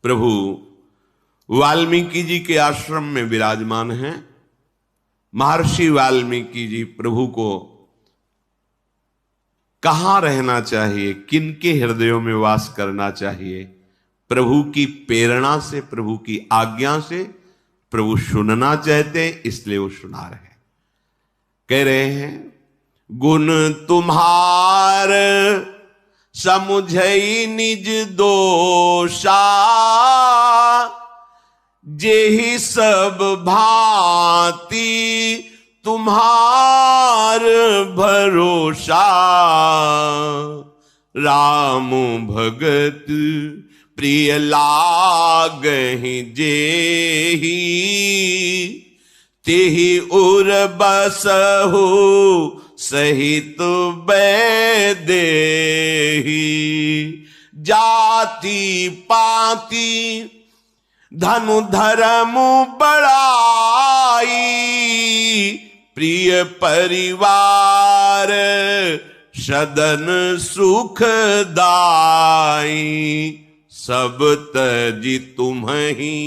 प्रभु वाल्मीकि जी के आश्रम में विराजमान हैं। महर्षि वाल्मीकि जी प्रभु को कहां रहना चाहिए, किनके हृदयों में वास करना चाहिए, प्रभु की प्रेरणा से, प्रभु की आज्ञा से प्रभु सुनना चाहते हैं, इसलिए वो सुना रहे हैं। कह रहे हैं, गुण तुम्हार समुझई निज दोषा, जेहि सब भांति तुम्हार भरोसा। राम भगत प्रिय लागहि जेहि, तेहि उर बसहु सहित बैदेहि। जाति पाति धनु धर्म बड़ाई, प्रिय परिवार सदन सुखदाई। सब तजि तुम्हि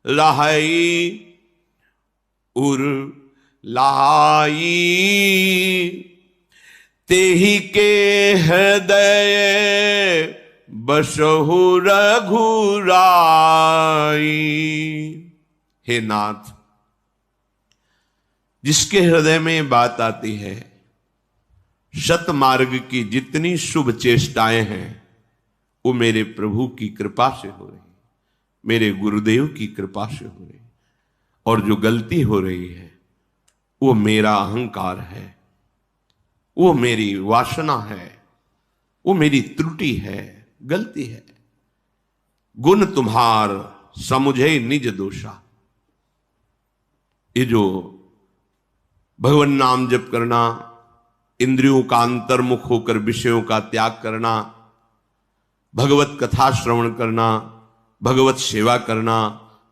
रहई उर लाई, तेहि के हृदय बसहु रघुराई। हे नाथ, जिसके हृदय में बात आती है, सत मार्ग की जितनी शुभ चेष्टाएं हैं वो मेरे प्रभु की कृपा से हो रही, मेरे गुरुदेव की कृपा से हो रही। और जो गलती हो रही है वो मेरा अहंकार है, वो मेरी वासना है, वो मेरी त्रुटि है, गलती है। गुण तुम्हार समुझे निज दोषा। ये जो भगवान नाम जप करना, इंद्रियों का अंतर्मुख होकर विषयों का त्याग करना, भगवत कथा श्रवण करना, भगवत सेवा करना,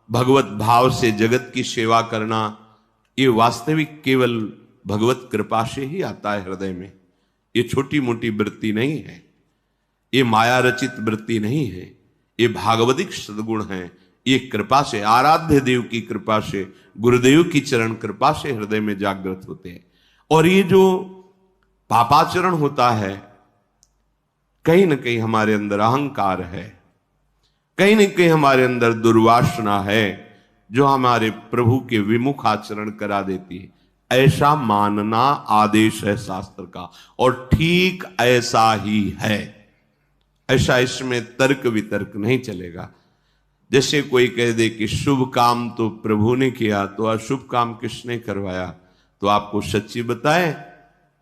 भगवत भाव से जगत की सेवा करना, ये वास्तविक केवल भगवत कृपा से ही आता है हृदय में। ये छोटी मोटी वृत्ति नहीं है, ये माया रचित वृत्ति नहीं है, ये भागवतिक सद्गुण है। ये कृपा से, आराध्य देव की कृपा से, गुरुदेव की चरण कृपा से हृदय में जागृत होते हैं। और ये जो पापाचरण होता है, कहीं ना कहीं हमारे अंदर अहंकार है, कहीं न कहीं हमारे अंदर दुर्वासना है, जो हमारे प्रभु के विमुख आचरण करा देती है। ऐसा मानना आदेश है शास्त्र का, और ठीक ऐसा ही है। ऐसा इसमें तर्क वितर्क नहीं चलेगा। जैसे कोई कह दे कि शुभ काम तो प्रभु ने किया, तो अशुभ काम किसने करवाया? तो आपको सच्ची बताएं,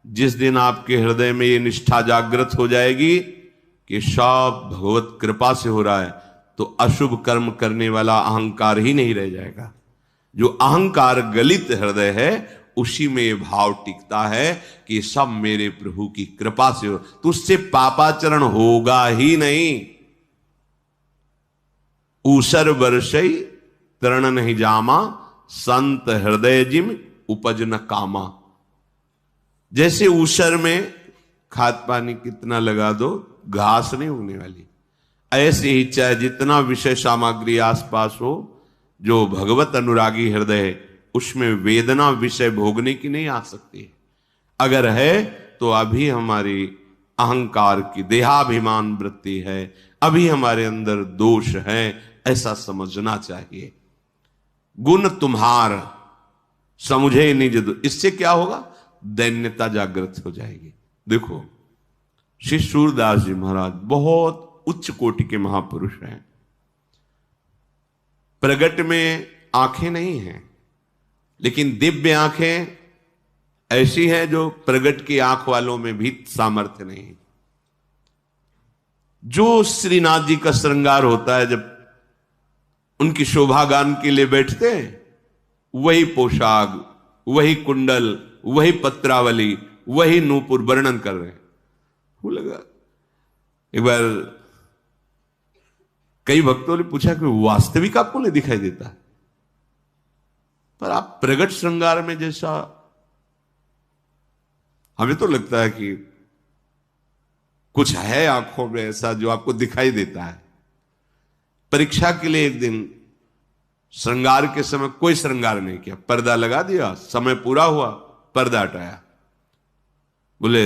जिस दिन आपके हृदय में ये निष्ठा जागृत हो जाएगी कि सब भगवत कृपा से हो रहा है, तो अशुभ कर्म करने वाला अहंकार ही नहीं रह जाएगा। जो अहंकार गलित हृदय है, उसी में ये भाव टिकता है कि सब मेरे प्रभु की कृपा से हो, तो उससे पापाचरण होगा ही नहीं। ऊसर वर्षई तरण नहीं जामा, संत हृदय जिम उपज न कामा। जैसे ऊसर में खाद पानी कितना लगा दो, घास नहीं उगने वाली। ऐसे ही चाहे जितना विषय सामग्री आसपास हो, जो भगवत अनुरागी हृदय है, उसमें वेदना विषय भोगने की नहीं आ सकती। अगर है तो अभी हमारी अहंकार की देहाभिमान वृत्ति है, अभी हमारे अंदर दोष है, ऐसा समझना चाहिए। गुण तुम्हार समुझे निज दो, इससे क्या होगा? दैन्यता जागृत हो जाएगी। देखो, श्री सूरदास जी महाराज बहुत उच्च कोटि के महापुरुष हैं। प्रगट में आंखें नहीं हैं, लेकिन दिव्य आंखें ऐसी हैं जो प्रगट की आंख वालों में भी सामर्थ्य नहीं। जो श्रीनाथ जी का श्रृंगार होता है, जब उनकी शोभा गान के लिए बैठते हैं, वही पोशाक, वही कुंडल, वही पत्रावली, वही नूपुर वर्णन कर रहे हैं। वो लगा, एक बार कई भक्तों ने पूछा कि वास्तविक आपको नहीं दिखाई देता, पर आप प्रगट श्रृंगार में जैसा, हमें तो लगता है कि कुछ है आंखों में ऐसा जो आपको दिखाई देता है। परीक्षा के लिए एक दिन श्रृंगार के समय कोई श्रृंगार नहीं किया, पर्दा लगा दिया, समय पूरा हुआ, पर्दा हटाया। बोले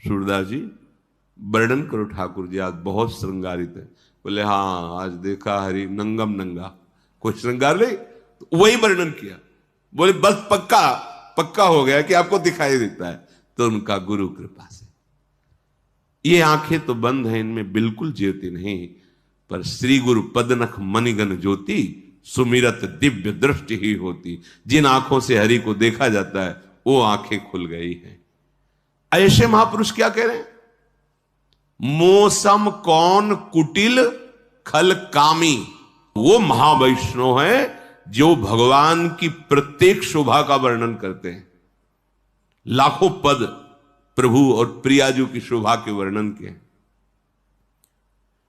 सूरदास जी वर्णन करो ठाकुर जी, आज बहुत श्रृंगारित है। बोले हाँ, आज देखा हरि नंगम नंगा, कोई श्रृंगार नहीं, तो वही वर्णन किया। बोले बस पक्का हो गया कि आपको दिखाई देता है। तो उनका गुरु कृपा से, ये आंखें तो बंद हैं, इनमें बिल्कुल ज्योति नहीं, पर श्री गुरु पदनख मणिगन ज्योति सुमिरत दिव्य दृष्टि ही होती। जिन आंखों से हरि को देखा जाता है वो आंखें खुल गई हैं। ऐसे महापुरुष क्या कह रहे हैं? मौसम कौन कुटिल खल कामी, वो महावैष्णव है जो भगवान की प्रत्येक शोभा का वर्णन करते हैं। लाखों पद प्रभु और प्रियाजू की शोभा के वर्णन के,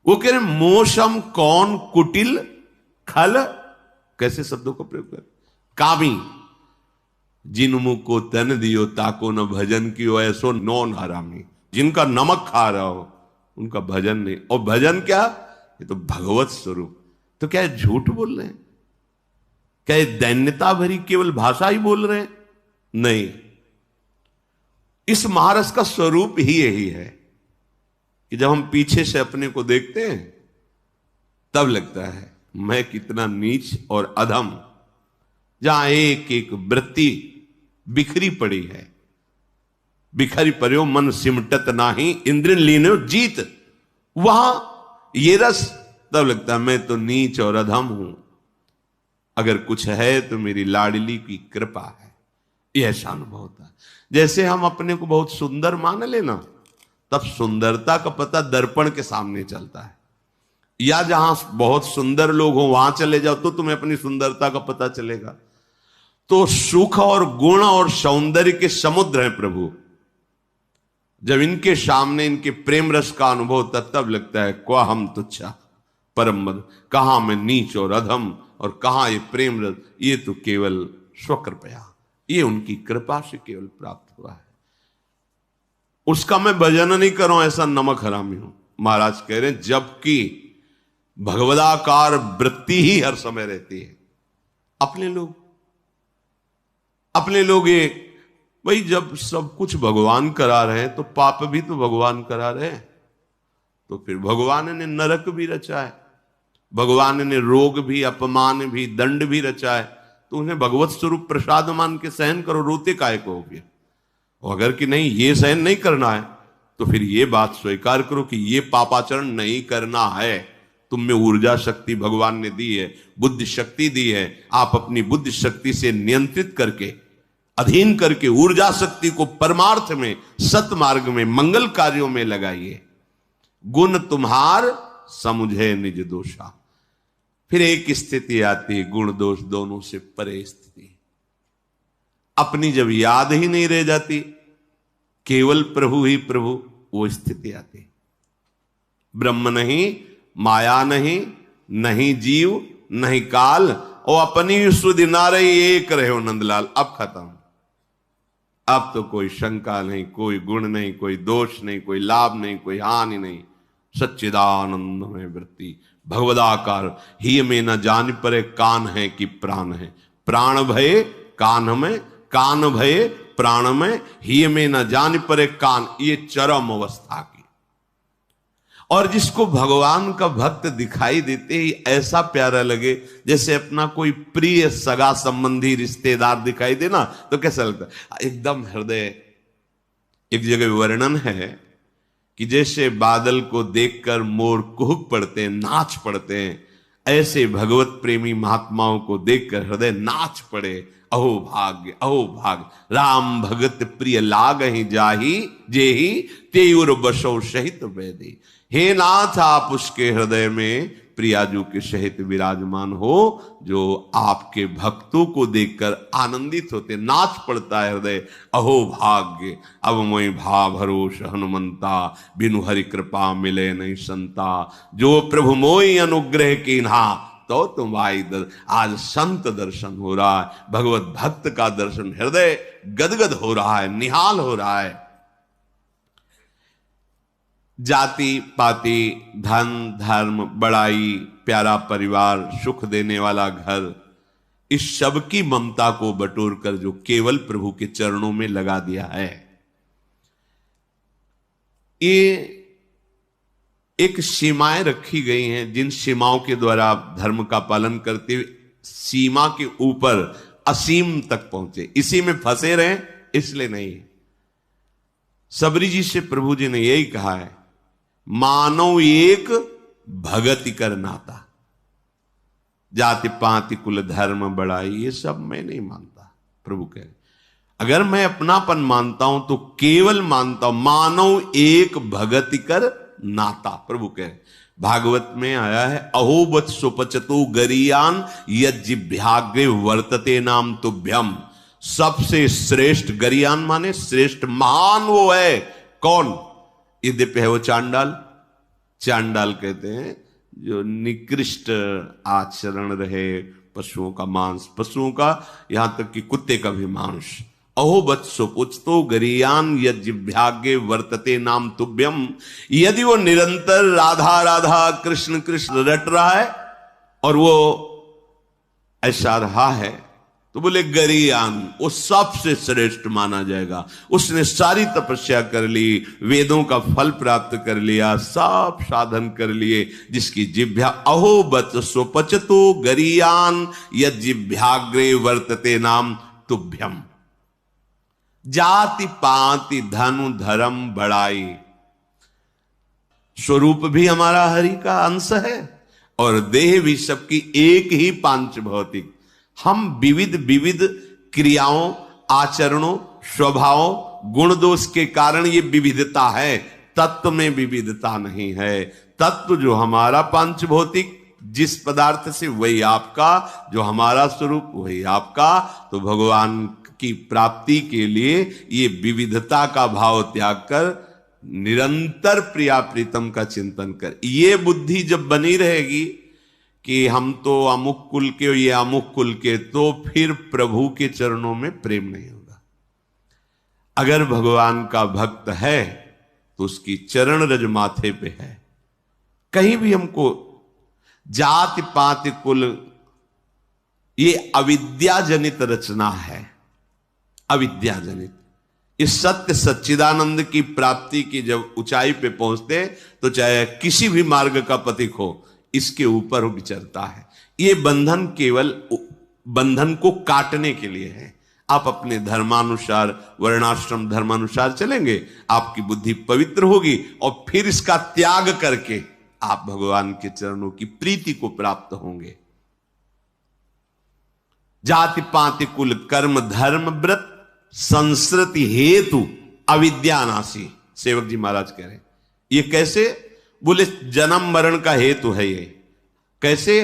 वो कह रहे मौसम कौन कुटिल खल, कैसे शब्दों का प्रयोग कर, कामी जिन मुख को तन दियो ताको न भजन कियो ऐसो नौन हरामी। जिनका नमक खा रहा हो उनका भजन नहीं। और भजन क्या? ये तो भगवत स्वरूप। तो क्या झूठ बोल रहे हैं? क्या ये दैन्यता भरी केवल भाषा ही बोल रहे हैं? नहीं, इस महारस का स्वरूप ही यही है कि जब हम पीछे से अपने को देखते हैं तब लगता है मैं कितना नीच और अधम, जहां एक एक वृत्ति बिखरी पड़ी है। बिखरी पर्यो मन सिमटत नाही इंद्र लीनो जीत, वहां ये रस, तब लगता है मैं तो नीच और अधम हूं, अगर कुछ है तो मेरी लाडली की कृपा है। यह ऐसा अनुभव होता है। जैसे हम अपने को बहुत सुंदर मान लेना, तब सुंदरता का पता दर्पण के सामने चलता है, या जहां बहुत सुंदर लोग हो वहां चले जाओ तो तुम्हें अपनी सुंदरता का पता चलेगा। तो सुख और गुण और सौंदर्य के समुद्र हैं प्रभु। जब इनके सामने इनके प्रेम रस का अनुभव होता तब लगता है क्वा हम तुच्छा परम मद, कहां मैं नीच और अधम और कहां ये प्रेम रस, ये तो केवल स्वकृपया, ये उनकी कृपा से केवल प्राप्त हुआ है। उसका मैं भजन नहीं करूं ऐसा नमक हरामी हूं। महाराज कह रहे हैं जबकि भगवदाकार वृत्ति ही हर समय रहती है। अपने लोग ये भाई, जब सब कुछ भगवान करा रहे हैं तो पाप भी तो भगवान करा रहे हैं, तो फिर भगवान ने नरक भी रचा है, भगवान ने रोग भी, अपमान भी, दंड भी रचा है, तो उन्हें भगवत स्वरूप प्रसाद मान के सहन करो, रोते काहे को फिर? और अगर कि नहीं ये सहन नहीं करना है तो फिर ये बात स्वीकार करो कि ये पापाचरण नहीं करना है। तुम में ऊर्जा शक्ति भगवान ने दी है, बुद्धि शक्ति दी है, आप अपनी बुद्धि शक्ति से नियंत्रित करके, अधीन करके ऊर्जा शक्ति को परमार्थ में, सतमार्ग में, मंगल कार्यों में लगाइए। गुण तुम्हार समुझे निज दोषा। फिर एक स्थिति आती है गुण दोष दोनों से परे स्थिति, अपनी जब याद ही नहीं रह जाती, केवल प्रभु ही प्रभु, वो स्थिति आती। ब्रह्म नहीं, माया नहीं, नहीं जीव नहीं काल, और अपनी सुधि ना रही एक रहे हो नंदलाल। अब खत्म, अब तो कोई शंका नहीं, कोई गुण नहीं, कोई दोष नहीं, कोई लाभ नहीं, कोई हानि नहीं, सच्चिदानंद में वृत्ति भगवदाकार। ही में न जान परे कान है कि प्राण है, प्राण भय कान में, कान भय प्राण में, ही में न जान परे कान, ये चरम अवस्था की। और जिसको भगवान का भक्त दिखाई देते ही ऐसा प्यारा लगे जैसे अपना कोई प्रिय सगा संबंधी रिश्तेदार दिखाई देना, तो कैसा लगता है? एकदम हृदय। एक जगह वर्णन है कि जैसे बादल को देखकर मोर कुहुक पड़ते हैं, नाच पड़ते हैं, ऐसे भगवत प्रेमी महात्माओं को देखकर हृदय नाच पड़े। अहो भाग्य, अहो भाग्य, राम भगत प्रिय लाग ही जाही जेही तेयुर बसो सहित वैदे। हे नाथ, आप उसके हृदय में प्रियाजू के सहित विराजमान हो जो आपके भक्तों को देखकर आनंदित होते, नाच पड़ता है हृदय। अहो भाग्य, अब मोई भा भरोस हनुमंता, बिनु हरि कृपा मिले नहीं संता, जो प्रभु मोई अनुग्रह कीन्हा तो तुम आई। आज संत दर्शन हो रहा है, भगवत भक्त का दर्शन, हृदय गदगद हो रहा है, निहाल हो रहा है। जाति पाति, धन धर्म, बड़ाई, प्यारा परिवार, सुख देने वाला घर, इस सब की ममता को बटोर कर जो केवल प्रभु के चरणों में लगा दिया है, ये एक सीमाएं रखी गई हैं, जिन सीमाओं के द्वारा आप धर्म का पालन करते हुए सीमा के ऊपर असीम तक पहुंचे। इसी में फंसे रहे इसलिए नहीं। सबरी जी से प्रभु जी ने यही कहा है, मानव एक भगति कर नाता, जाति पाति कुल धर्म बड़ाई, ये सब मैं नहीं मानता। प्रभु कह रहे अगर मैं अपनापन मानता हूं तो केवल मानता हूं मानव एक भगति कर नाता। प्रभु कह रहे भागवत में आया है, अहोबत सुपचतु गरियान यज्जिभ्याग्रे वर्तते नाम तुभ्यम। सबसे श्रेष्ठ गरियान माने श्रेष्ठ, महान वो है कौन? यद्यपि है वो चांडाल। चांडाल कहते हैं जो निकृष्ट आचरण रहे, पशुओं का मांस, पशुओं का, यहां तक कि कुत्ते का भी मांस। अहो बत्सो पुछतो गरियान यज्जिभ्याग्रे वर्तते नाम तुभ्यम। यदि वो निरंतर राधा राधा कृष्ण कृष्ण रट रहा है और वो ऐसा रहा है तो बोले गरियान, वो सबसे श्रेष्ठ माना जाएगा। उसने सारी तपस्या कर ली, वेदों का फल प्राप्त कर लिया, सब साधन कर लिए, जिसकी जिभ्या अहो बत्सो पचतो गरियान यज्जिभ्याग्रे वर्तते नाम तुभ्यम। जाति पाति धनु धर्म बड़ाई, स्वरूप भी हमारा हरि का अंश है और देह भी सबकी एक ही पांच भौतिक। हम विविध विविध क्रियाओं, आचरणों, स्वभावों, गुण दोष के कारण ये विविधता है, तत्व में विविधता नहीं है। तत्व जो हमारा पांच भौतिक, जिस पदार्थ से वही आपका, जो हमारा स्वरूप वही आपका। तो भगवान की प्राप्ति के लिए ये विविधता का भाव त्याग कर निरंतर प्रिया प्रीतम का चिंतन कर, ये बुद्धि जब बनी रहेगी कि हम तो अमुक कुल के, ये अमुक कुल के, तो फिर प्रभु के चरणों में प्रेम नहीं होगा। अगर भगवान का भक्त है तो उसकी चरण रज माथे पे है। कहीं भी हमको जाति पाति कुल, ये अविद्या जनित रचना है, अविद्या जनित। इस सत्य सच्चिदानंद की प्राप्ति की जब ऊंचाई पे पहुंचते तो चाहे किसी भी मार्ग का पथिक हो, इसके ऊपर विचरता है। ये बंधन केवल बंधन को काटने के लिए है। आप अपने धर्मानुसार, वर्णाश्रम धर्मानुसार चलेंगे, आपकी बुद्धि पवित्र होगी और फिर इसका त्याग करके आप भगवान के चरणों की प्रीति को प्राप्त होंगे। जाति पाति कुल कर्म धर्म व्रत संस्कृति हेतु अविद्यानाशी। सेवक जी महाराज कह रहे हैं ये कैसे? बोले जन्म मरण का हेतु है ये। कैसे?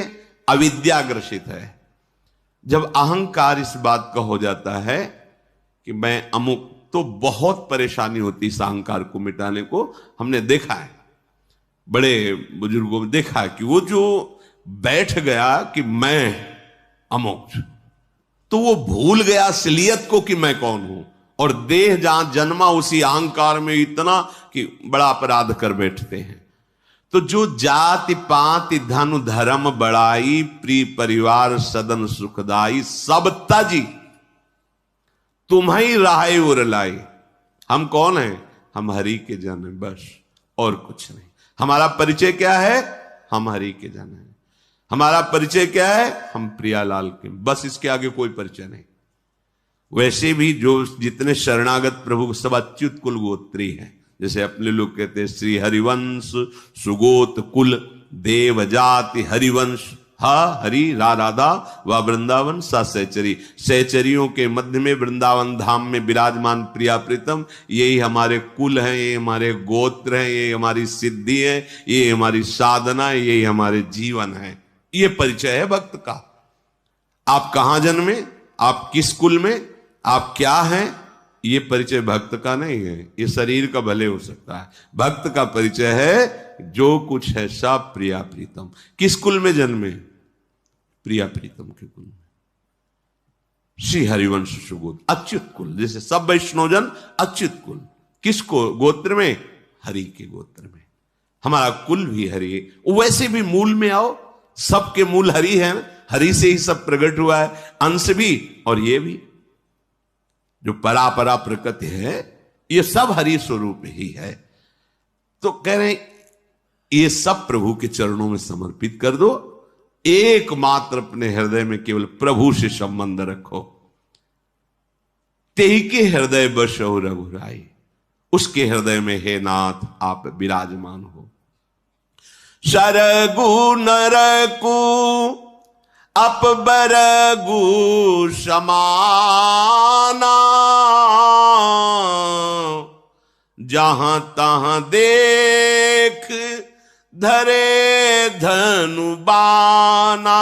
अविद्याग्रसित है। जब अहंकार इस बात का हो जाता है कि मैं अमुक, तो बहुत परेशानी होती इस अहंकार को मिटाने को। हमने देखा है, बड़े बुजुर्गों में देखा है कि वो जो बैठ गया कि मैं अमुक, तो वो भूल गया असलियत को कि मैं कौन हूं, और देह जहां जन्मा उसी अहंकार में इतना कि बड़ा अपराध कर बैठते हैं। तो जो जाति पाति धनु धर्म बड़ाई, प्रिय परिवार सदन सुखदाई, सब तजी तुम्हें राहे उर लाई। हम कौन हैं? हम हरि के जन हैं, बस और कुछ नहीं। हमारा परिचय क्या है? हम हरि के जन हैं। हमारा परिचय क्या है? हम प्रियालाल के, बस इसके आगे कोई परिचय नहीं। वैसे भी जो जितने शरणागत प्रभु सब अच्युत कुल गोत्री हैं, जैसे अपने लोग कहते हैं श्री हरिवंश सुगोत कुल देव जाति हरिवंश, हा हरि रा राधा व वृंदावन सा सहचरी। सहचरियों के मध्य में वृंदावन धाम में विराजमान प्रिया प्रीतम, यही हमारे कुल हैं, ये हमारे गोत्र हैं, ये हमारी सिद्धि है, ये हमारी साधना है, यही हमारे जीवन है। ये परिचय है भक्त का। आप कहां जन्मे, आप किस कुल में, आप क्या हैं, ये परिचय भक्त का नहीं है। ये शरीर का भले हो सकता है, भक्त का परिचय है जो कुछ है सब प्रिया प्रीतम। किस कुल में जन्मे? प्रिया प्रीतम के कुल में, श्री हरिवंश सुगोत अच्युत कुल। जैसे सब वैष्णवजन अच्युत कुल, किसको गोत्र में? हरि के गोत्र में। हमारा कुल भी हरि है। वैसे भी मूल में आओ, सबके मूल हरि है, हरि से ही सब प्रकट हुआ है, अंश भी और ये भी जो परापरा प्रकृति है ये सब हरि स्वरूप ही है। तो कह रहे हैं ये सब प्रभु के चरणों में समर्पित कर दो, एकमात्र अपने हृदय में केवल प्रभु से संबंध रखो। तेहि के हृदय बसहु रघुराई, उसके हृदय में हे नाथ आप विराजमान हो। सरगु नरकु अपबरगु समाना, जहां तहां देख धरे धनु बाना,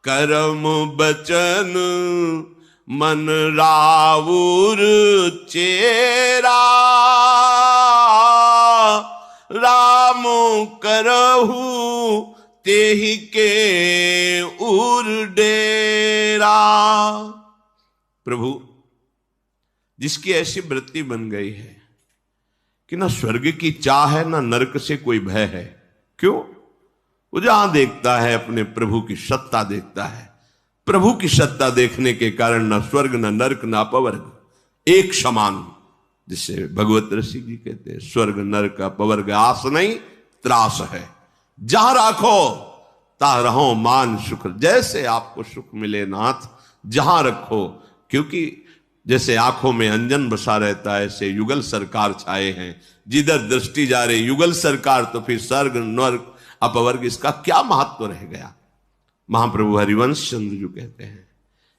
कर्म बचन मन रावुर चेरा, राम करहु तेहि के उर डेरा। प्रभु जिसकी ऐसी वृत्ति बन गई है कि ना स्वर्ग की चाह है ना नरक से कोई भय है। क्यों? वो जहां देखता है अपने प्रभु की सत्ता देखता है। प्रभु की सत्ता देखने के कारण ना स्वर्ग ना नरक ना अपवर्ग, एक समान। जिसे भगवत ऋषि जी कहते हैं स्वर्ग नरक अपवर्ग आस नहीं त्रास है, जहां राखो ता रहो मान सुख। जैसे आपको सुख मिले नाथ जहां रखो, क्योंकि जैसे आंखों में अंजन बसा रहता है ऐसे युगल सरकार छाए हैं, जिधर दृष्टि जा रही युगल सरकार, तो फिर स्वर्ग नरक अपवर्ग इसका क्या महत्व रह गया। महाप्रभु हरिवंश चंद्र जी कहते हैं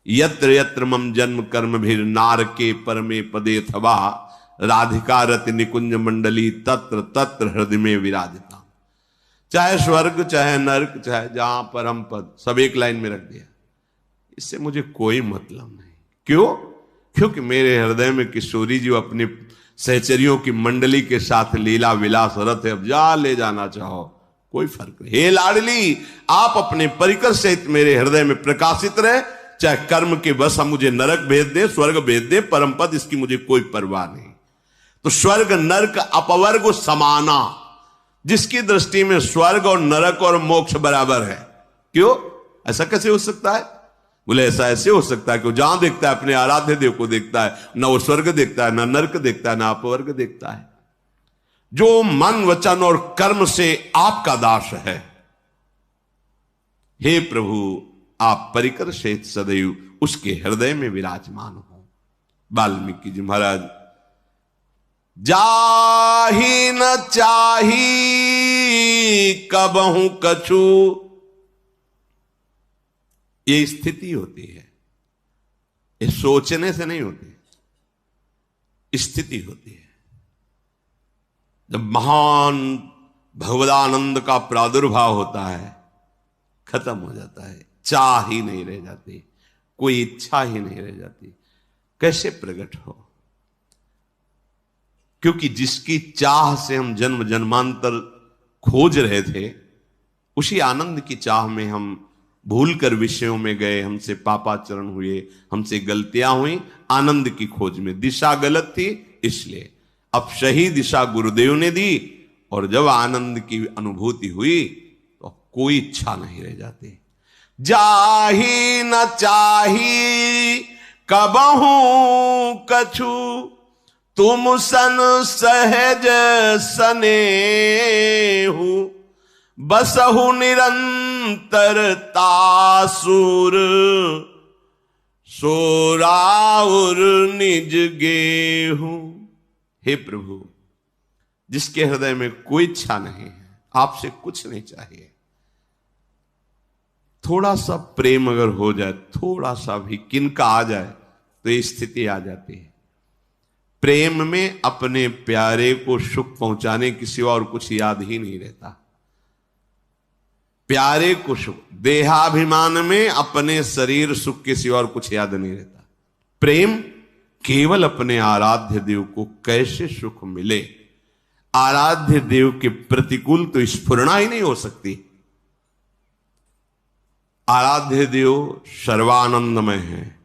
यत्र यत्र मम जन्म कर्म भीर नारके परमे पदे थवा, राधिका रति निकुंज मंडली तत्र तत्र हृदय में विराजता। चाहे स्वर्ग चाहे नरक चाहे जहां परम पद, सब एक लाइन में रख दिया। इससे मुझे कोई मतलब नहीं। क्यों? क्योंकि मेरे हृदय में किशोरी जी अपनी सहचरियों की मंडली के साथ लीला विलास रथ है। अब जा ले जाना चाहो कोई फर्क नहीं। हे लाडली आप अपने परिकर सहित मेरे हृदय में प्रकाशित रहे, चाहे कर्म के बस हम मुझे नरक भेज दे स्वर्ग भेज दे परम पद, इसकी मुझे कोई परवाह नहीं। तो स्वर्ग नरक अपवर्ग समाना, जिसकी दृष्टि में स्वर्ग और नरक और मोक्ष बराबर है। क्यों? ऐसा कैसे हो सकता है? बोले ऐसा ऐसे हो सकता है कि जहां देखता है अपने आराध्य देव को देखता है, ना वो स्वर्ग देखता है ना नरक देखता है ना अपवर्ग देखता है। जो मन वचन और कर्म से आपका दास है, हे प्रभु आप परिकर सहित सदैव उसके हृदय में विराजमान हो। वाल्मीकि जी महाराज जाहि न चाही कबहू कछु, ये स्थिति होती है, ये सोचने से नहीं होती, स्थिति होती है। जब महान भगवदानंद का प्रादुर्भाव होता है खत्म हो जाता है, चाह ही नहीं रह जाती, कोई इच्छा ही नहीं रह जाती। कैसे प्रकट हो? क्योंकि जिसकी चाह से हम जन्म जन्मांतर खोज रहे थे, उसी आनंद की चाह में हम भूलकर विषयों में गए, हमसे पापाचरण हुए, हमसे गलतियां हुई। आनंद की खोज में दिशा गलत थी, इसलिए अब सही दिशा गुरुदेव ने दी, और जब आनंद की अनुभूति हुई तो कोई इच्छा नहीं रह जाती। जाहि न चाही कबहू कछु, तुम सन सहज सनेहु, बसहु निरंतर तासुर, सोराउर निज गेहूं। हे प्रभु जिसके हृदय में कोई इच्छा नहीं है, आपसे कुछ नहीं चाहिए, थोड़ा सा प्रेम अगर हो जाए, थोड़ा सा भी किनका आ जाए तो ये स्थिति आ जाती है। प्रेम में अपने प्यारे को सुख पहुंचाने के सिवा और कुछ याद ही नहीं रहता। प्यारे को सुख, देहाभिमान में अपने शरीर सुख के सिवा और कुछ याद नहीं रहता। प्रेम केवल अपने आराध्य देव को कैसे सुख मिले, आराध्य देव के प्रतिकूल तो स्फुरणा ही नहीं हो सकती। आराध्य देव सर्वानंदमय है।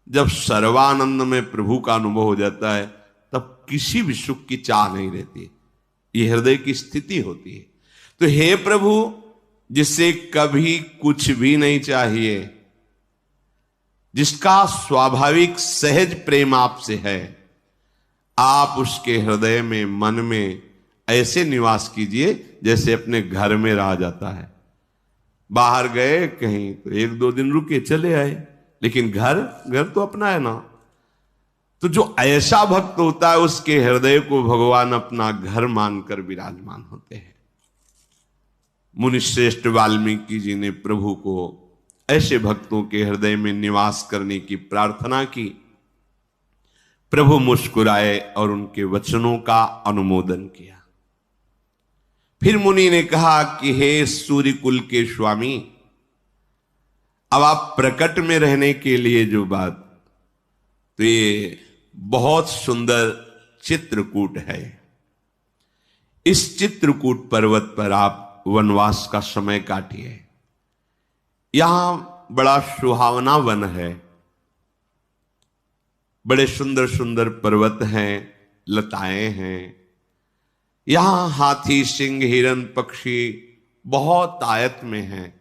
जब सर्वानंद में प्रभु का अनुभव हो जाता है तब किसी भी सुख की चाह नहीं रहती। ये हृदय की स्थिति होती है। तो हे प्रभु, जिससे कभी कुछ भी नहीं चाहिए, जिसका स्वाभाविक सहज प्रेम आपसे है, आप उसके हृदय में, मन में ऐसे निवास कीजिए जैसे अपने घर में रहा जाता है। बाहर गए कहीं तो 1-2 दिन रुके चले आए, लेकिन घर तो अपना है ना। तो जो ऐसा भक्त होता है उसके हृदय को भगवान अपना घर मानकर विराजमान होते हैं। मुनिश्रेष्ठ वाल्मीकि जी ने प्रभु को ऐसे भक्तों के हृदय में निवास करने की प्रार्थना की। प्रभु मुस्कुराए और उनके वचनों का अनुमोदन किया। फिर मुनि ने कहा कि हे सूर्य कुल के स्वामी, अब आप प्रकट में रहने के लिए जो बात, तो ये बहुत सुंदर चित्रकूट है। इस चित्रकूट पर्वत पर आप वनवास का समय काटिए। यहां बड़ा सुहावना वन है, बड़े सुंदर सुंदर पर्वत हैं, लताएं हैं। यहां हाथी, सिंह, हिरन, पक्षी बहुत आयत में हैं,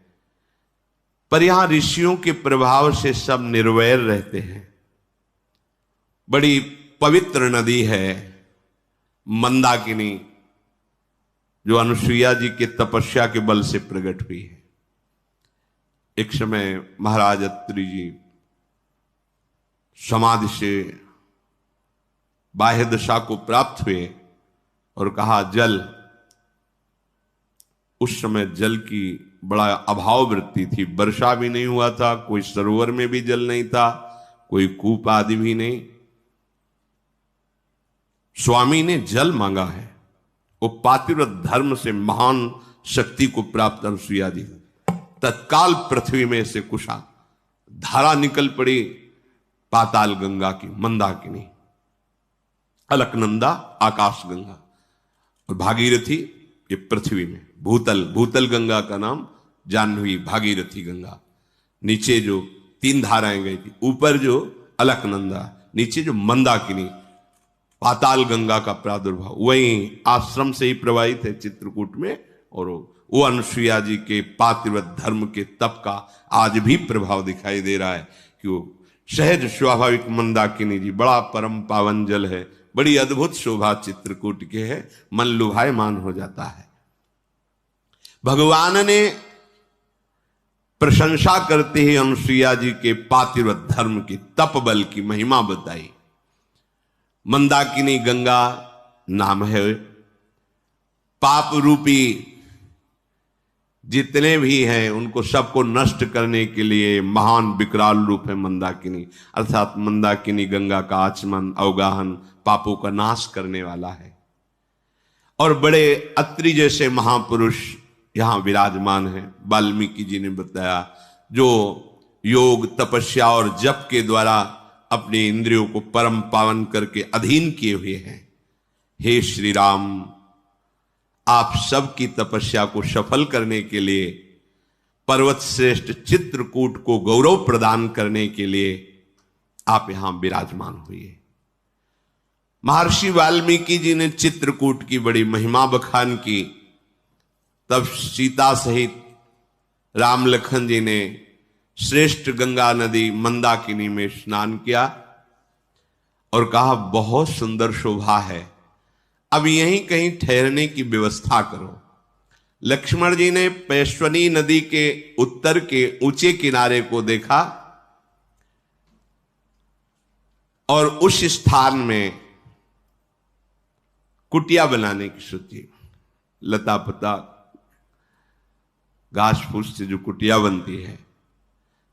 पर यहां ऋषियों के प्रभाव से सब निर्वैर रहते हैं। बड़ी पवित्र नदी है मंदाकिनी, जो अनुसुईया जी के तपस्या के बल से प्रकट हुई है। एक समय महाराज अत्रि जी समाधि से बाह्य दशा को प्राप्त हुए और कहा जल। उस समय जल की बड़ा अभाव वृत्ति थी, वर्षा भी नहीं हुआ था, कोई सरोवर में भी जल नहीं था, कोई कूप आदि भी नहीं। स्वामी ने जल मांगा है। वो पातिव्रत धर्म से महान शक्ति को प्राप्त अनुसुईया जी, तत्काल पृथ्वी में से कुशा धारा निकल पड़ी, पाताल गंगा की, मंदाकिनी, अलकनंदा आकाश गंगा, और भागीरथी ये पृथ्वी में, भूतल गंगा का नाम जाह्नवी, भागीरथी गंगा। नीचे जो 3 धाराएं गई थी, ऊपर जो अलकनंदा, नीचे जो मंदाकिनी, पाताल गंगा का प्रादुर्भाव वहीं आश्रम से ही प्रवाहित है चित्रकूट में। और वो अनुसुईया जी के पातिव्रत धर्म के तप का आज भी प्रभाव दिखाई दे रहा है कि वो सहज स्वाभाविक मंदाकिनी जी, बड़ा परम पावन जल है, बड़ी अद्भुत शोभा चित्रकूट के है, मन लुभायमान हो जाता है। भगवान ने प्रशंसा करते ही अनुसुईया जी के पातिव्रत धर्म की, तप बल की महिमा बताई। मंदाकिनी गंगा नाम है, पाप रूपी जितने भी हैं उनको सबको नष्ट करने के लिए महान विकराल रूप है मंदाकिनी। अर्थात मंदाकिनी गंगा का आचमन, अवगाहन पापों का नाश करने वाला है। और बड़े अत्रि जैसे महापुरुष यहां विराजमान हैं। वाल्मीकि जी ने बताया, जो योग, तपस्या और जप के द्वारा अपने इंद्रियों को परम पावन करके अधीन किए हुए हैं। हे श्री राम, आप सबकी तपस्या को सफल करने के लिए, पर्वत श्रेष्ठ चित्रकूट को गौरव प्रदान करने के लिए आप यहां विराजमान हुए। महर्षि वाल्मीकि जी ने चित्रकूट की बड़ी महिमा बखान की। तब सीता सहित राम लखन जी ने श्रेष्ठ गंगा नदी मंदाकिनी में स्नान किया और कहा बहुत सुंदर शोभा है, अब यहीं कहीं ठहरने की व्यवस्था करो। लक्ष्मण जी ने पैश्वनी नदी के उत्तर के ऊंचे किनारे को देखा और उस स्थान में कुटिया बनाने की सोची। लता पता घास फूस से जो कुटिया बनती है,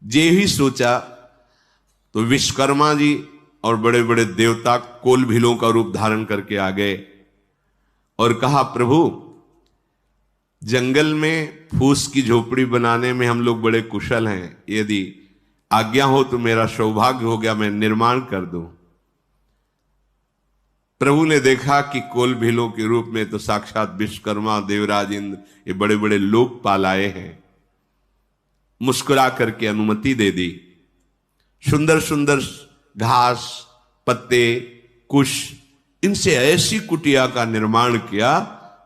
जे ही सोचा तो विश्वकर्मा जी और बड़े बड़े देवता कोल भीलों का रूप धारण करके आ गए और कहा, प्रभु जंगल में फूस की झोपड़ी बनाने में हम लोग बड़े कुशल हैं, यदि आज्ञा हो तो मेरा सौभाग्य हो गया, मैं निर्माण कर दूं। प्रभु ने देखा कि कोल भीलों के रूप में तो साक्षात विश्वकर्मा, देवराज इंद्र, ये बड़े बड़े लोकपाल आए हैं। मुस्कुरा करके अनुमति दे दी। सुंदर सुंदर घास, पत्ते, कुश, इनसे ऐसी कुटिया का निर्माण किया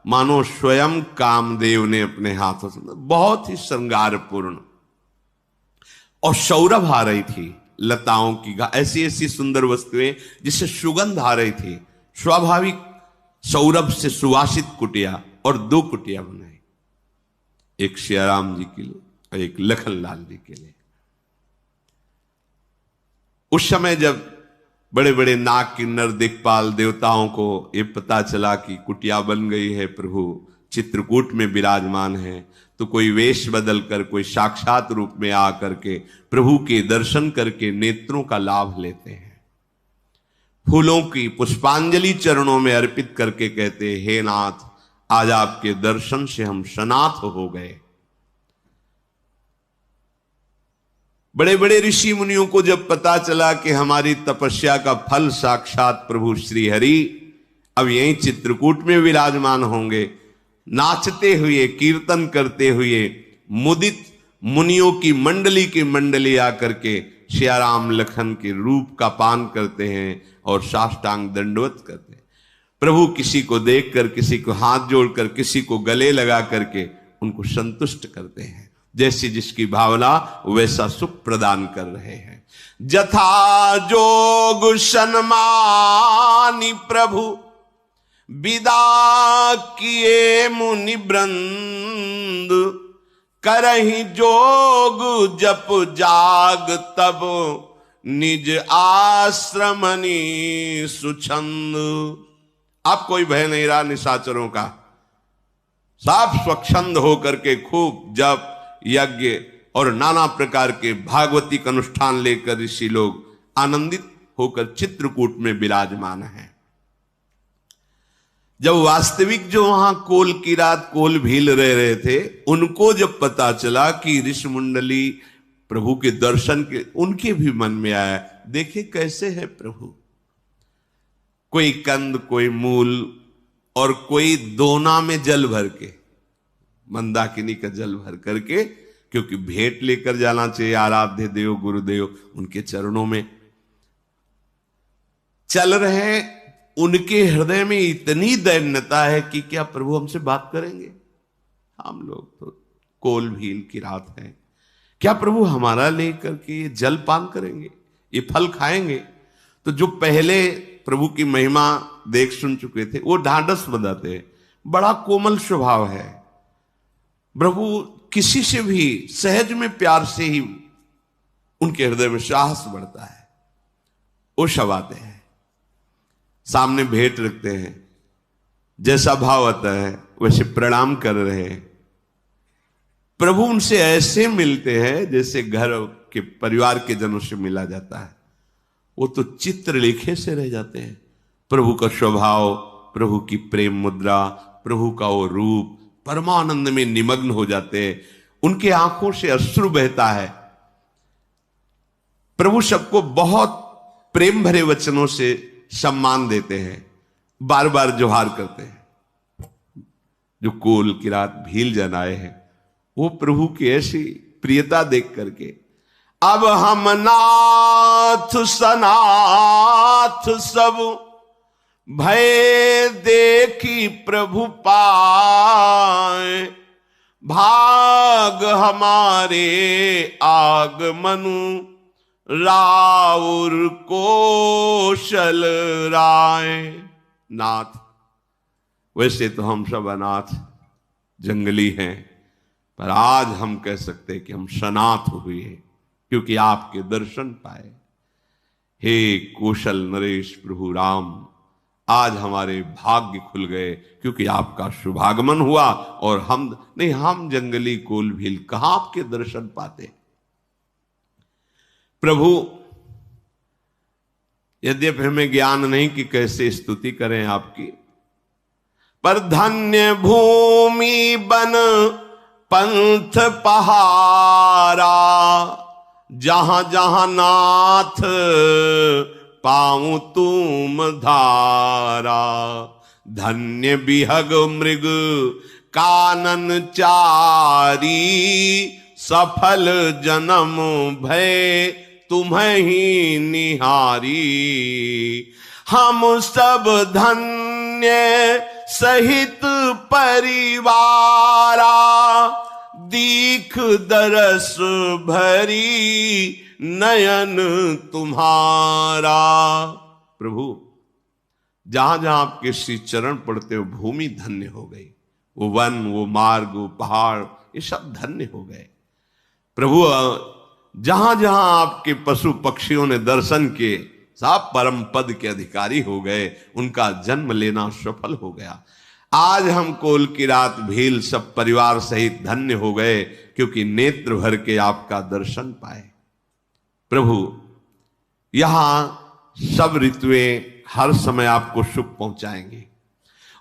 मानो स्वयं कामदेव ने अपने हाथों से, बहुत ही श्रृंगारपूर्ण। और सौरभ आ रही थी, लताओं की ऐसी ऐसी सुंदर वस्तुएं जिससे सुगंध आ रही थी। स्वाभाविक सौरभ से सुवासित कुटिया, और 2 कुटिया बनाई, एक सियाराम जी के लिए और एक लखनलाल जी के लिए। उस समय जब बड़े बड़े नाग किन्नर दिक्पाल देवताओं को ये पता चला कि कुटिया बन गई है, प्रभु चित्रकूट में विराजमान है, तो कोई वेश बदल कर, कोई साक्षात रूप में आकर के प्रभु के दर्शन करके नेत्रों का लाभ लेते हैं। फूलों की पुष्पांजलि चरणों में अर्पित करके कहते, हे नाथ, आज आपके दर्शन से हम सनाथ हो गए। बड़े बड़े ऋषि मुनियों को जब पता चला कि हमारी तपस्या का फल साक्षात प्रभु श्री हरि अब यहीं चित्रकूट में विराजमान होंगे, नाचते हुए, कीर्तन करते हुए मुदित मुनियों की मंडली आकर के सियाराम लखन के रूप का पान करते हैं और साष्टांग दंडवत करते हैं। प्रभु किसी को देखकर, किसी को हाथ जोड़कर, किसी को गले लगा करके उनको संतुष्ट करते हैं। जैसी जिसकी भावना वैसा सुख प्रदान कर रहे हैं। जथा जोग सन्मानी प्रभु विदा किए मुनि वृंद, करहि जोग जप जाग तब निज आश्रमनि सुछंद। अब कोई भय नहीं रहा निशाचरों का, साफ स्वच्छंद होकर के खूब जप यज्ञ और नाना प्रकार के भागवती का अनुष्ठान लेकर ऋषि लोग आनंदित होकर चित्रकूट में विराजमान हैं। जब वास्तविक जो वहां कोल की रात कोल भील रह रहे थे, उनको जब पता चला कि ऋषि मंडली प्रभु के दर्शन के, उनके भी मन में आया, देखिए कैसे है प्रभु, कोई कंद, कोई मूल और कोई दोना में जल भर के, मंदाकिनी का जल भर करके, क्योंकि भेंट लेकर जाना चाहिए आराध्य देव गुरुदेव, उनके चरणों में चल रहे। उनके हृदय में इतनी दैन्यता है कि क्या प्रभु हमसे बात करेंगे? हम लोग तो कोल भील की रात है, क्या प्रभु हमारा लेकर के जल पान करेंगे, ये फल खाएंगे? तो जो पहले प्रभु की महिमा देख सुन चुके थे वो ढांढस बंधाते हैं, बड़ा कोमल स्वभाव है। प्रभु किसी से भी सहज में प्यार से ही उनके हृदय में साहस बढ़ता है। वो सब आते हैं, सामने भेंट रखते हैं, जैसा भाव आता है वैसे प्रणाम कर रहे हैं। प्रभु उनसे ऐसे मिलते हैं जैसे घर के परिवार के जनों से मिला जाता है। वो तो चित्रलेखे से रह जाते हैं। प्रभु का स्वभाव, प्रभु की प्रेम मुद्रा, प्रभु का वो रूप, परमानंद में निमग्न हो जाते हैं। उनके आंखों से अश्रु बहता है। प्रभु सबको बहुत प्रेम भरे वचनों से सम्मान देते हैं, बार बार जोहार करते हैं। जो कोल की रात भील जन आए हैं, वो प्रभु की ऐसी प्रियता देख करके, अब हम नाथ सनाथ सब भय देखी प्रभु पाए, भाग हमारे आगमनु राउर कोशल राय। नाथ, वैसे तो हम सब अनाथ जंगली हैं, पर आज हम कह सकते हैं कि हम सनाथ हुए क्योंकि आपके दर्शन पाए। हे कौशल नरेश प्रभु राम, आज हमारे भाग्य खुल गए क्योंकि आपका शुभागमन हुआ। और हम जंगली कोल भील कहां आपके दर्शन पाते। प्रभु, यद्यपि हमें ज्ञान नहीं कि कैसे स्तुति करें आपकी, पर धन्य भूमि बन पंथ पहारा, जहां जहां नाथ पाऊं तुम धारा। धन्य बिहग मृग कानन चारी, सफल जन्म भय तुम्हें ही निहारी। हम सब धन्य सहित परिवारा, दीख दरस भरी नयन तुम्हारा। प्रभु जहां जहां आपके श्री चरण पड़ते हो भूमि धन्य हो गई, वो वन, वो मार्ग, वो पहाड़, ये सब धन्य हो गए। प्रभु जहां जहां आपके पशु पक्षियों ने दर्शन किए सब परम पद के अधिकारी हो गए, उनका जन्म लेना सफल हो गया। आज हम कोल की रात भील सब परिवार सहित धन्य हो गए, क्योंकि नेत्र भर के आपका दर्शन पाए। प्रभु यहां सब ऋतुएं हर समय आपको सुख पहुंचाएंगे,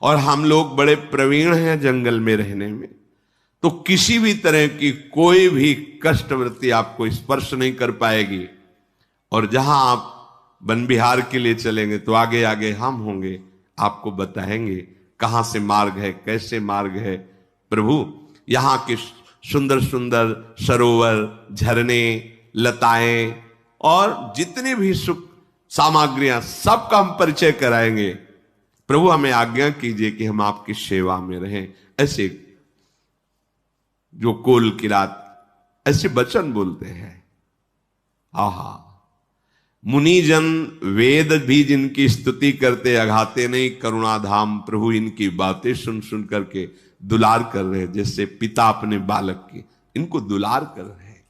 और हम लोग बड़े प्रवीण हैं जंगल में रहने में, तो किसी भी तरह की कोई भी कष्टवृत्ति आपको स्पर्श नहीं कर पाएगी। और जहां आप वन विहार के लिए चलेंगे तो आगे आगे हम होंगे, आपको बताएंगे कहां से मार्ग है, कैसे मार्ग है। प्रभु यहाँ के सुंदर सुंदर सरोवर, झरने, लताएं और जितनी भी सुख सामग्रियां सबका हम परिचय कराएंगे। प्रभु हमें आज्ञा कीजिए कि हम आपकी सेवा में रहें। ऐसे जो कोल की रात ऐसे वचन बोलते हैं, आहा, मुनिजन वेद भी जिनकी स्तुति करते अघाते नहीं, करुणाधाम प्रभु इनकी बातें सुन सुन करके दुलार कर रहे हैं, जैसे पिता अपने बालक की इनको दुलार कर रहे हैं।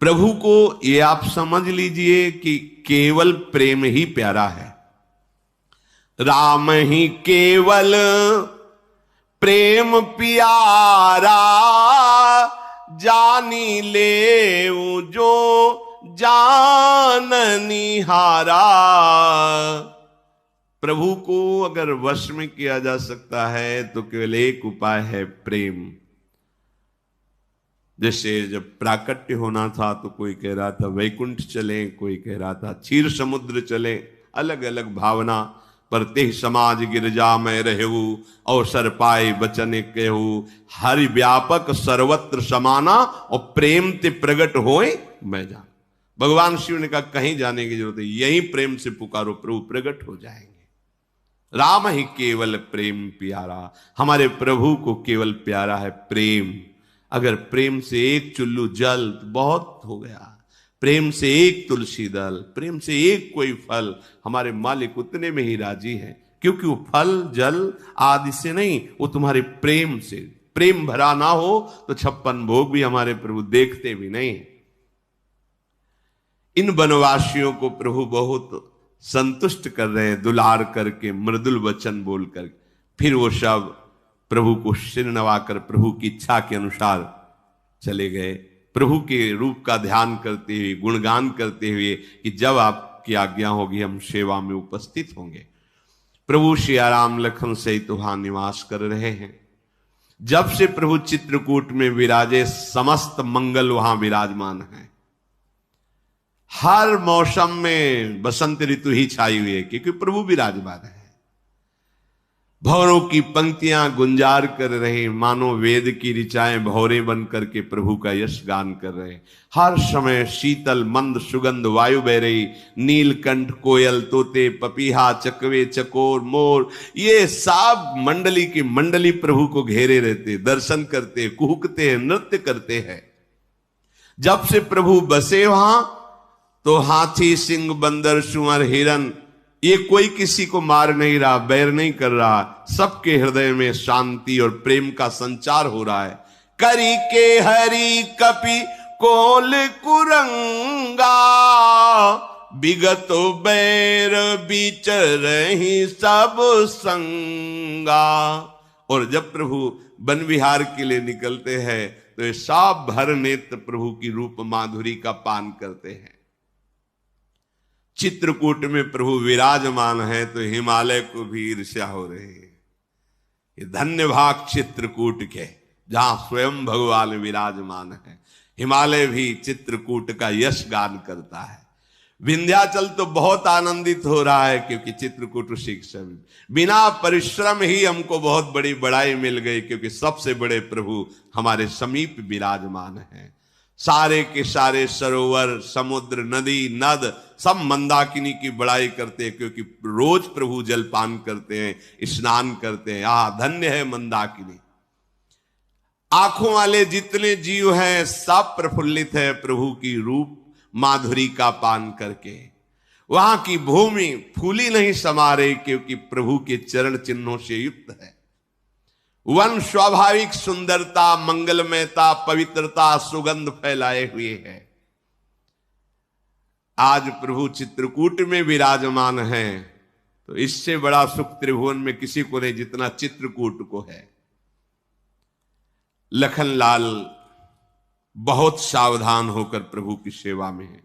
प्रभु को ये आप समझ लीजिए कि केवल प्रेम ही प्यारा है। राम ही केवल प्रेम प्यारा, जानी ले जो जाननी हारा। प्रभु को अगर वश में किया जा सकता है तो केवल एक उपाय है, प्रेम। जैसे जब प्राकट्य होना था तो कोई कह रहा था वैकुंठ चले, कोई कह रहा था क्षीर समुद्र चले, अलग अलग भावना। पर तेह समाज गिरजा में रहू, अवसर पाए बचन कहू, हरि व्यापक सर्वत्र समाना, और प्रेम ते प्रगट होए मैं जान। भगवान शिव ने कहा कहीं जाने की जरूरत है, यही प्रेम से पुकारो, प्रभु प्रगट हो जाएंगे। राम ही केवल प्रेम प्यारा, हमारे प्रभु को केवल प्यारा है प्रेम। अगर प्रेम से एक चुल्लू जल तो बहुत हो गया, प्रेम से एक तुलसी दल, प्रेम से एक कोई फल, हमारे मालिक उतने में ही राजी हैं, क्योंकि वो फल जल आदि से नहीं, वो तुम्हारे प्रेम से। प्रेम भरा ना हो तो 56 भोग भी हमारे प्रभु देखते भी नहीं। इन वनवासियों को प्रभु बहुत संतुष्ट कर रहे हैं, दुलार करके, मृदुल वचन बोलकर। फिर वो सब प्रभु को सिर नवाकर प्रभु की इच्छा के अनुसार चले गए, प्रभु के रूप का ध्यान करते हुए, गुणगान करते हुए कि जब आपकी आज्ञा होगी हम सेवा में उपस्थित होंगे। प्रभु श्री राम लखन सहित वहां निवास कर रहे हैं। जब से प्रभु चित्रकूट में विराजे, समस्त मंगल वहां विराजमान है। हर मौसम में बसंत ऋतु ही छाई हुई है, क्योंकि प्रभु विराजमान है। भौरों की पंक्तियां गुंजार कर रहे, मानो वेद की ऋचाएं भौरे बन करके प्रभु का यश गान कर रहे। हर समय शीतल मंद सुगंध वायु बह रही, नीलकंठ, कोयल, तोते, पपीहा, चकवे, चकोर, मोर, ये सब मंडली की मंडली प्रभु को घेरे रहते, दर्शन करते, कुहकते हैं, नृत्य करते हैं। जब से प्रभु बसे वहां तो हाथी, सिंह, बंदर, सुअर, हिरन, ये कोई किसी को मार नहीं रहा, बैर नहीं कर रहा। सबके हृदय में शांति और प्रेम का संचार हो रहा है। करी के हरि कपि कोल कुरंगा, विगतो बैर बिचरहि सब संगा। और जब प्रभु वन विहार के लिए निकलते हैं तो ये सब भर नेत्र प्रभु की रूप माधुरी का पान करते हैं। चित्रकूट में प्रभु विराजमान है तो हिमालय को भी ईर्ष्या हो रही है। ये धन्य भाग चित्रकूट के, जहां स्वयं भगवान विराजमान है। हिमालय भी चित्रकूट का यश गान करता है। विंध्याचल तो बहुत आनंदित हो रहा है, क्योंकि चित्रकूट शिक्षण बिना परिश्रम ही हमको बहुत बड़ी बड़ाई मिल गई, क्योंकि सबसे बड़े प्रभु हमारे समीप विराजमान हैं। सारे के सारे सरोवर, समुद्र, नदी, नद सब मंदाकिनी की बड़ाई करते हैं, क्योंकि रोज प्रभु जलपान करते हैं, स्नान करते हैं। धन्य है मंदाकिनी। आंखों वाले जितने जीव हैं सब प्रफुल्लित है प्रभु की रूप माधुरी का पान करके। वहां की भूमि फूली नहीं समा रही, क्योंकि प्रभु के चरण चिन्हों से युक्त है। वन स्वाभाविक सुंदरता, मंगलमयता, पवित्रता, सुगंध फैलाए हुए है। आज प्रभु चित्रकूट में विराजमान हैं, तो इससे बड़ा सुख त्रिभुवन में किसी को नहीं जितना चित्रकूट को है। लखनलाल बहुत सावधान होकर प्रभु की सेवा में है।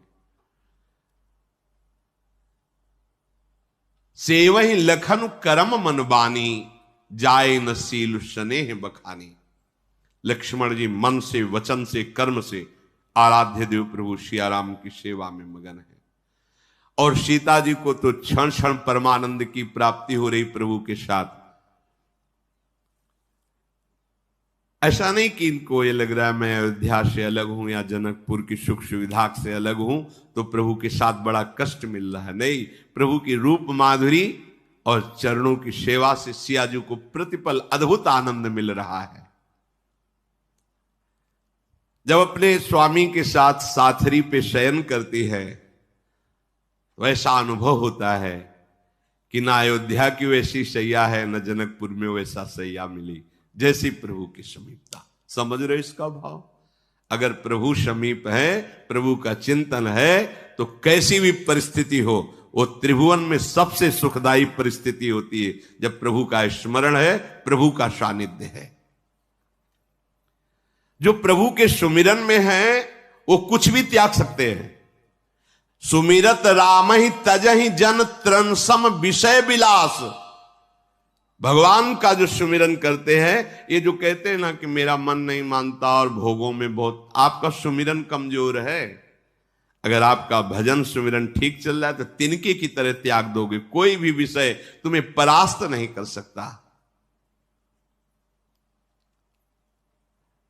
सेवहि लखन करम मन बानी, जाए न सील स्नेह बखानी। लक्ष्मण जी मन से, वचन से, कर्म से आराध्य देव प्रभु सियाराम की सेवा में मगन है। और सीता जी को तो क्षण क्षण परमानंद की प्राप्ति हो रही प्रभु के साथ। ऐसा नहीं कि इनको ये लग रहा है मैं अयोध्या से अलग हूं या जनकपुर की सुख सुविधा से अलग हूं तो प्रभु के साथ बड़ा कष्ट मिल रहा है। नहीं, प्रभु की रूप माधुरी और चरणों की सेवा से सिया जी को प्रतिपल अद्भुत आनंद मिल रहा है। जब अपने स्वामी के साथ साथरी पे शयन करती है तो ऐसा अनुभव होता है कि ना अयोध्या की वैसी सैया है, न जनकपुर में वैसा सैया मिली जैसी प्रभु की समीपता। समझ रहे इसका भाव? अगर प्रभु समीप है, प्रभु का चिंतन है, तो कैसी भी परिस्थिति हो, वो त्रिभुवन में सबसे सुखदायी परिस्थिति होती है जब प्रभु का स्मरण है, प्रभु का सानिध्य है। जो प्रभु के सुमिरन में है वो कुछ भी त्याग सकते हैं। सुमिरत राम ही तजहि जन त्रंसम विषय विलास। भगवान का जो सुमिरन करते हैं, ये जो कहते हैं ना कि मेरा मन नहीं मानता और भोगों में बहुत, आपका सुमिरन कमजोर है। अगर आपका भजन सुमिरन ठीक चल रहा है तो तिनके की तरह त्याग दोगे, कोई भी विषय तुम्हें परास्त नहीं कर सकता।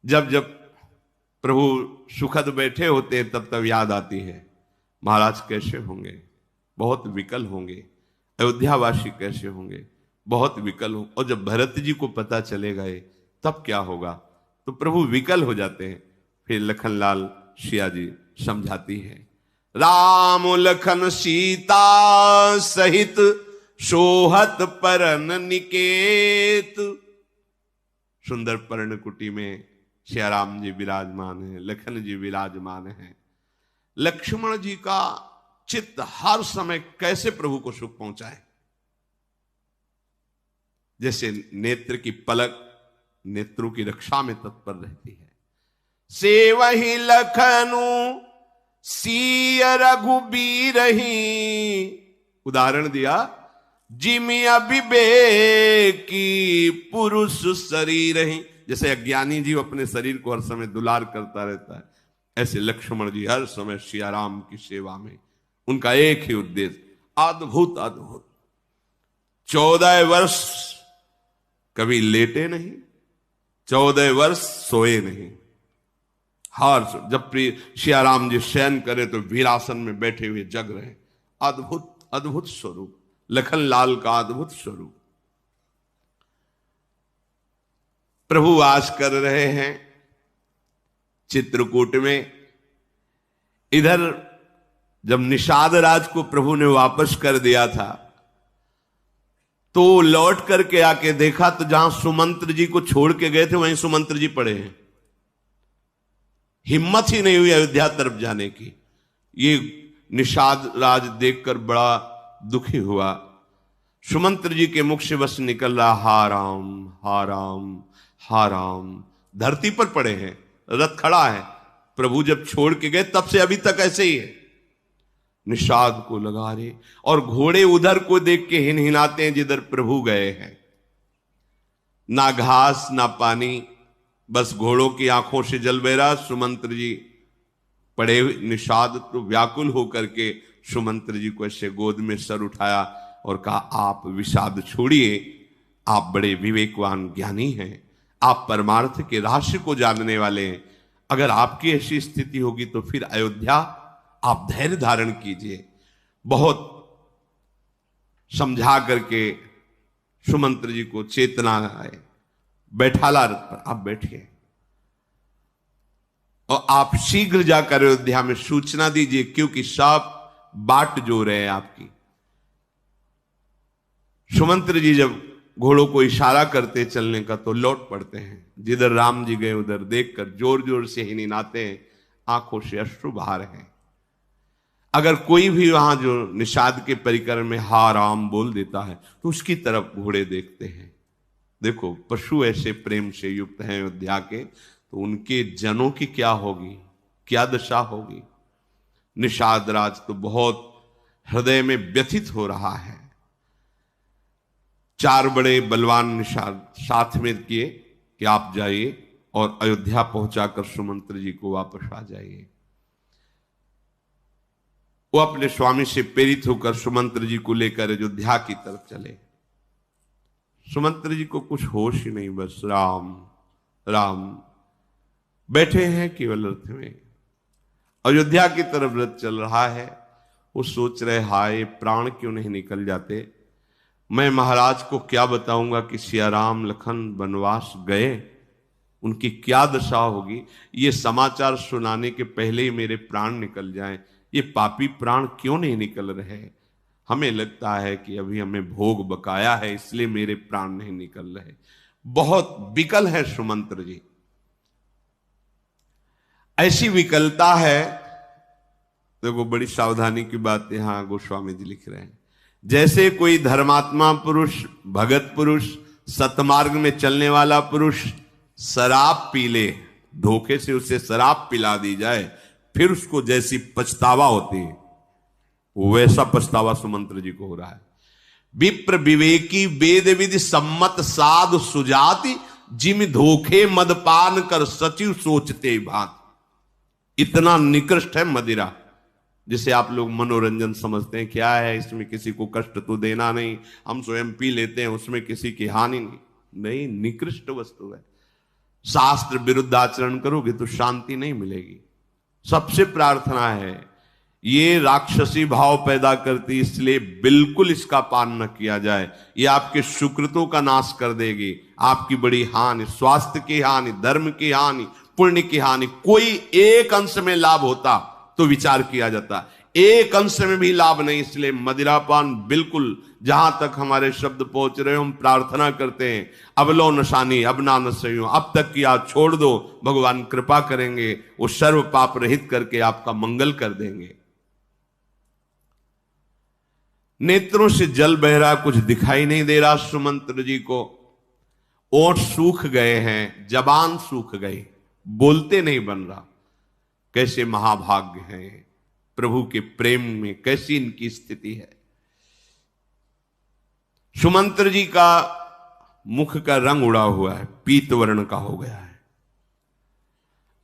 जब जब प्रभु सुखद बैठे होते हैं तब तब याद आती है महाराज कैसे होंगे, बहुत विकल होंगे, अयोध्यावासी कैसे होंगे, बहुत विकल हो। और जब भरत जी को पता चलेगा ये तब क्या होगा, तो प्रभु विकल हो जाते हैं। फिर लखनलाल सिया जी समझाती है, राम लखन सीता सहित सोहत परन निकेत। सुंदर पर्णकुटी में सियाराम जी विराजमान है, लखन जी विराजमान है। लक्ष्मण जी का चित्त हर समय कैसे प्रभु को सुख पहुंचाए। जैसे नेत्र की पलक नेत्रों की रक्षा में तत्पर रहती है, से वही लखनु सीय रघुबीर ही। उदाहरण दिया, जिमि अविवेकी पुरुष शरीर ही। जैसे अज्ञानी जीव अपने शरीर को हर समय दुलार करता रहता है, ऐसे लक्ष्मण जी हर समय सियाराम की सेवा में। उनका एक ही उद्देश्य, अद्भुत अद्भुत। 14 वर्ष कभी लेटे नहीं, 14 वर्ष सोए नहीं। हर जब सियाराम जी शयन करे तो वीरासन में बैठे हुए जग रहे। अद्भुत अद्भुत स्वरूप, लखनलाल का अद्भुत स्वरूप। प्रभु वास कर रहे हैं चित्रकूट में। इधर जब निषाद राज को प्रभु ने वापस कर दिया था तो लौट करके आके देखा तो जहां सुमंत्र जी को छोड़ के गए थे वहीं सुमंत्र जी पड़े हैं। हिम्मत ही नहीं हुई अयोध्या तरफ जाने की। ये निषाद राज देखकर बड़ा दुखी हुआ। सुमंत्र जी के मुख से बस निकल रहा हा राम हा राम हा राम। धरती पर पड़े हैं, रथ खड़ा है। प्रभु जब छोड़ के गए तब से अभी तक ऐसे ही है। निषाद को लगा रहे और घोड़े उधर को देख के हिनहिनाते हैं जिधर प्रभु गए हैं। ना घास ना पानी, बस घोड़ों की आंखों से जल बह रहा। सुमंत्र जी पड़े हुए। निषाद तो व्याकुल होकर के सुमंत्र जी को ऐसे गोद में सर उठाया और कहा, आप विषाद छोड़िए, आप बड़े विवेकवान ज्ञानी हैं, आप परमार्थ के रहस्य को जानने वाले हैं। अगर आपकी ऐसी स्थिति होगी तो फिर अयोध्या आप धैर्य धारण कीजिए, बहुत समझा करके सुमंत्र जी को चेतना आए, बैठाला रथ पर, आप बैठिए और आप शीघ्र जाकर अयोध्या में सूचना दीजिए, क्योंकि सब बाट जो रहे हैं आपकी। सुमंत्र जी जब घोड़ों को इशारा करते चलने का तो लौट पड़ते हैं, जिधर राम जी गए उधर देखकर जोर जोर से ही निनाते हैं, आंखों से अश्रु बहा रहे हैं। अगर कोई भी वहां जो निषाद के परिकर में हा राम बोल देता है तो उसकी तरफ घोड़े देखते हैं। देखो पशु ऐसे प्रेम से युक्त हैं अयोध्या के, तो उनके जनों की क्या होगी, क्या दशा होगी। निषाद राज तो बहुत हृदय में व्यथित हो रहा है। 4 बड़े बलवान निषाद साथ में किए कि आप जाइए और अयोध्या पहुंचाकर सुमंत्र जी को वापस आ जाइए। वो अपने स्वामी से प्रेरित होकर सुमंत्र जी को लेकर अयोध्या की तरफ चले। सुमंत्र जी को कुछ होश ही नहीं, बस राम राम बैठे हैं केवल रथ में। अयोध्या की तरफ रथ चल रहा है। वो सोच रहे हाय प्राण क्यों नहीं निकल जाते, मैं महाराज को क्या बताऊंगा कि सियाराम लखन वनवास गए, उनकी क्या दशा होगी। ये समाचार सुनाने के पहले ही मेरे प्राण निकल जाएं। ये पापी प्राण क्यों नहीं निकल रहे। हमें लगता है कि अभी हमें भोग बकाया है, इसलिए मेरे प्राण नहीं निकल रहे। बहुत विकल है सुमंत्र जी। ऐसी विकलता है, देखो बड़ी सावधानी की बात यहां गोस्वामी जी लिख रहे हैं। जैसे कोई धर्मात्मा पुरुष, भगत पुरुष, सतमार्ग में चलने वाला पुरुष शराब पी ले, धोखे से उसे शराब पिला दी जाए, फिर उसको जैसी पछतावा होती है, वैसा पछतावा सुमंत्र जी को हो रहा है। विप्र विवेकी वेद विधि सम्मत साध सुजाति, जिम धोखे मदपान कर सचिव सोचते भांति। इतना निकृष्ट है मदिरा, जिसे आप लोग मनोरंजन समझते हैं। क्या है इसमें, किसी को कष्ट तो देना नहीं, हम स्वयं पी लेते हैं, उसमें किसी की हानि नहीं, निकृष्ट वस्तु है। शास्त्र विरुद्ध आचरण करोगे तो शांति नहीं मिलेगी। सबसे प्रार्थना है, ये राक्षसी भाव पैदा करती, इसलिए बिल्कुल इसका पान न किया जाए। ये आपके सुकृतों का नाश कर देगी, आपकी बड़ी हानि, स्वास्थ्य की हानि, धर्म की हानि, पुण्य की हानि। कोई एक अंश में लाभ होता तो विचार किया जाता, एक अंश में भी लाभ नहीं। इसलिए मदिरापान बिल्कुल, जहां तक हमारे शब्द पहुंच रहे हो, हम प्रार्थना करते हैं अब लो नशानी अब ना नशो, अब तक की आज छोड़ दो, भगवान कृपा करेंगे, वो सर्व पाप रहित करके आपका मंगल कर देंगे। नेत्रों से जल बह रहा, कुछ दिखाई नहीं दे रहा सुमंत्र जी को। ओठ सूख गए हैं, जबान सूख गई, बोलते नहीं बन रहा। कैसे महाभाग्य हैं प्रभु के प्रेम में, कैसी इनकी स्थिति है। सुमंत्र जी का मुख का रंग उड़ा हुआ है, पीत वर्ण का हो गया है।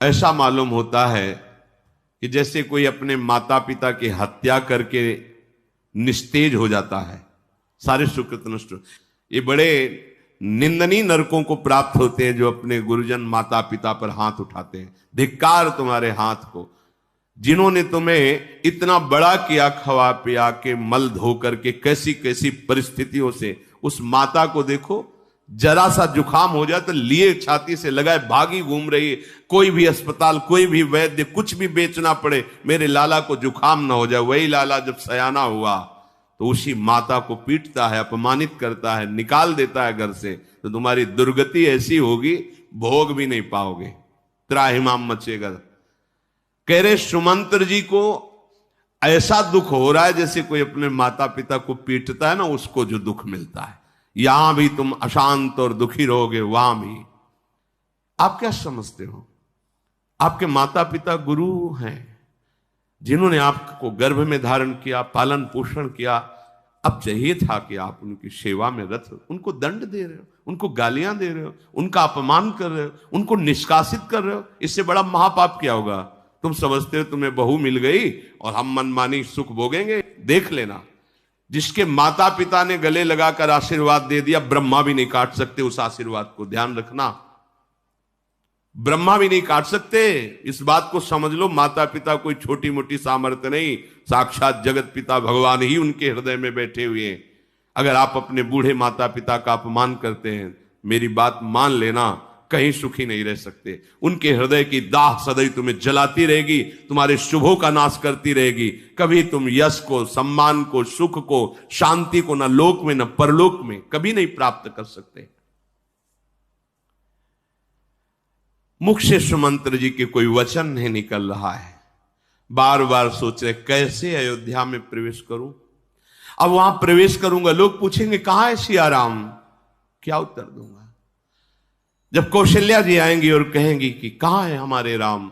ऐसा मालूम होता है कि जैसे कोई अपने माता पिता की हत्या करके निस्तेज हो जाता है, सारे सुकृत नष्ट। ये बड़े निंदनीय नरकों को प्राप्त होते हैं जो अपने गुरुजन माता पिता पर हाथ उठाते हैं। धिक्कार तुम्हारे हाथ को, जिन्होंने तुम्हें इतना बड़ा किया, खवा पिया के, मल धो करके, कैसी कैसी परिस्थितियों से। उस माता को देखो, जरा सा जुकाम हो जाए तो लिए छाती से लगाए भागी घूम रही है। कोई भी अस्पताल, कोई भी वैद्य, कुछ भी बेचना पड़े, मेरे लाला को जुकाम ना हो जाए। वही लाला जब सयाना हुआ तो उसी माता को पीटता है, अपमानित करता है, निकाल देता है घर से। तो तुम्हारी दुर्गति ऐसी होगी, भोग भी नहीं पाओगे, त्राहिमाम मचेगा। कह रहे सुमंत्र जी को ऐसा दुख हो रहा है जैसे कोई अपने माता पिता को पीटता है ना, उसको जो दुख मिलता है। यहां भी तुम अशांत और दुखी रहोगे, वहां भी। आप क्या समझते हो, आपके माता पिता गुरु हैं, जिन्होंने आपको गर्भ में धारण किया, पालन पोषण किया। अब चाहिए था कि आप उनकी सेवा में रत हो। उनको दंड दे रहे हो, उनको गालियां दे रहे हो, उनका अपमान कर रहे हो, उनको निष्कासित कर रहे हो। इससे बड़ा महापाप क्या होगा। तुम समझते हो तुम्हें बहू मिल गई और हम मनमानी सुख भोगेंगे। देख लेना, जिसके माता पिता ने गले लगाकर आशीर्वाद दे दिया, ब्रह्मा भी नहीं काट सकते उस आशीर्वाद को। ध्यान रखना, ब्रह्मा भी नहीं काट सकते। इस बात को समझ लो, माता पिता कोई छोटी मोटी सामर्थ्य नहीं, साक्षात जगत पिता भगवान ही उनके हृदय में बैठे हुए हैं। अगर आप अपने बूढ़े माता पिता का अपमान करते हैं, मेरी बात मान लेना, कहीं सुखी नहीं रह सकते। उनके हृदय की दाह सदैव तुम्हें जलाती रहेगी, तुम्हारे शुभों का नाश करती रहेगी। कभी तुम यश को, सम्मान को, सुख को, शांति को न लोक में न परलोक में कभी नहीं प्राप्त कर सकते। मुख से सुमंत्र जी के कोई वचन नहीं निकल रहा है। बार बार सोच रहे कैसे अयोध्या में प्रवेश करूं। अब वहां प्रवेश करूंगा, लोग पूछेंगे कहां है सियाराम, क्या उत्तर दूंगा। जब कौशल्या जी आएंगी और कहेंगी कि कहां है हमारे राम,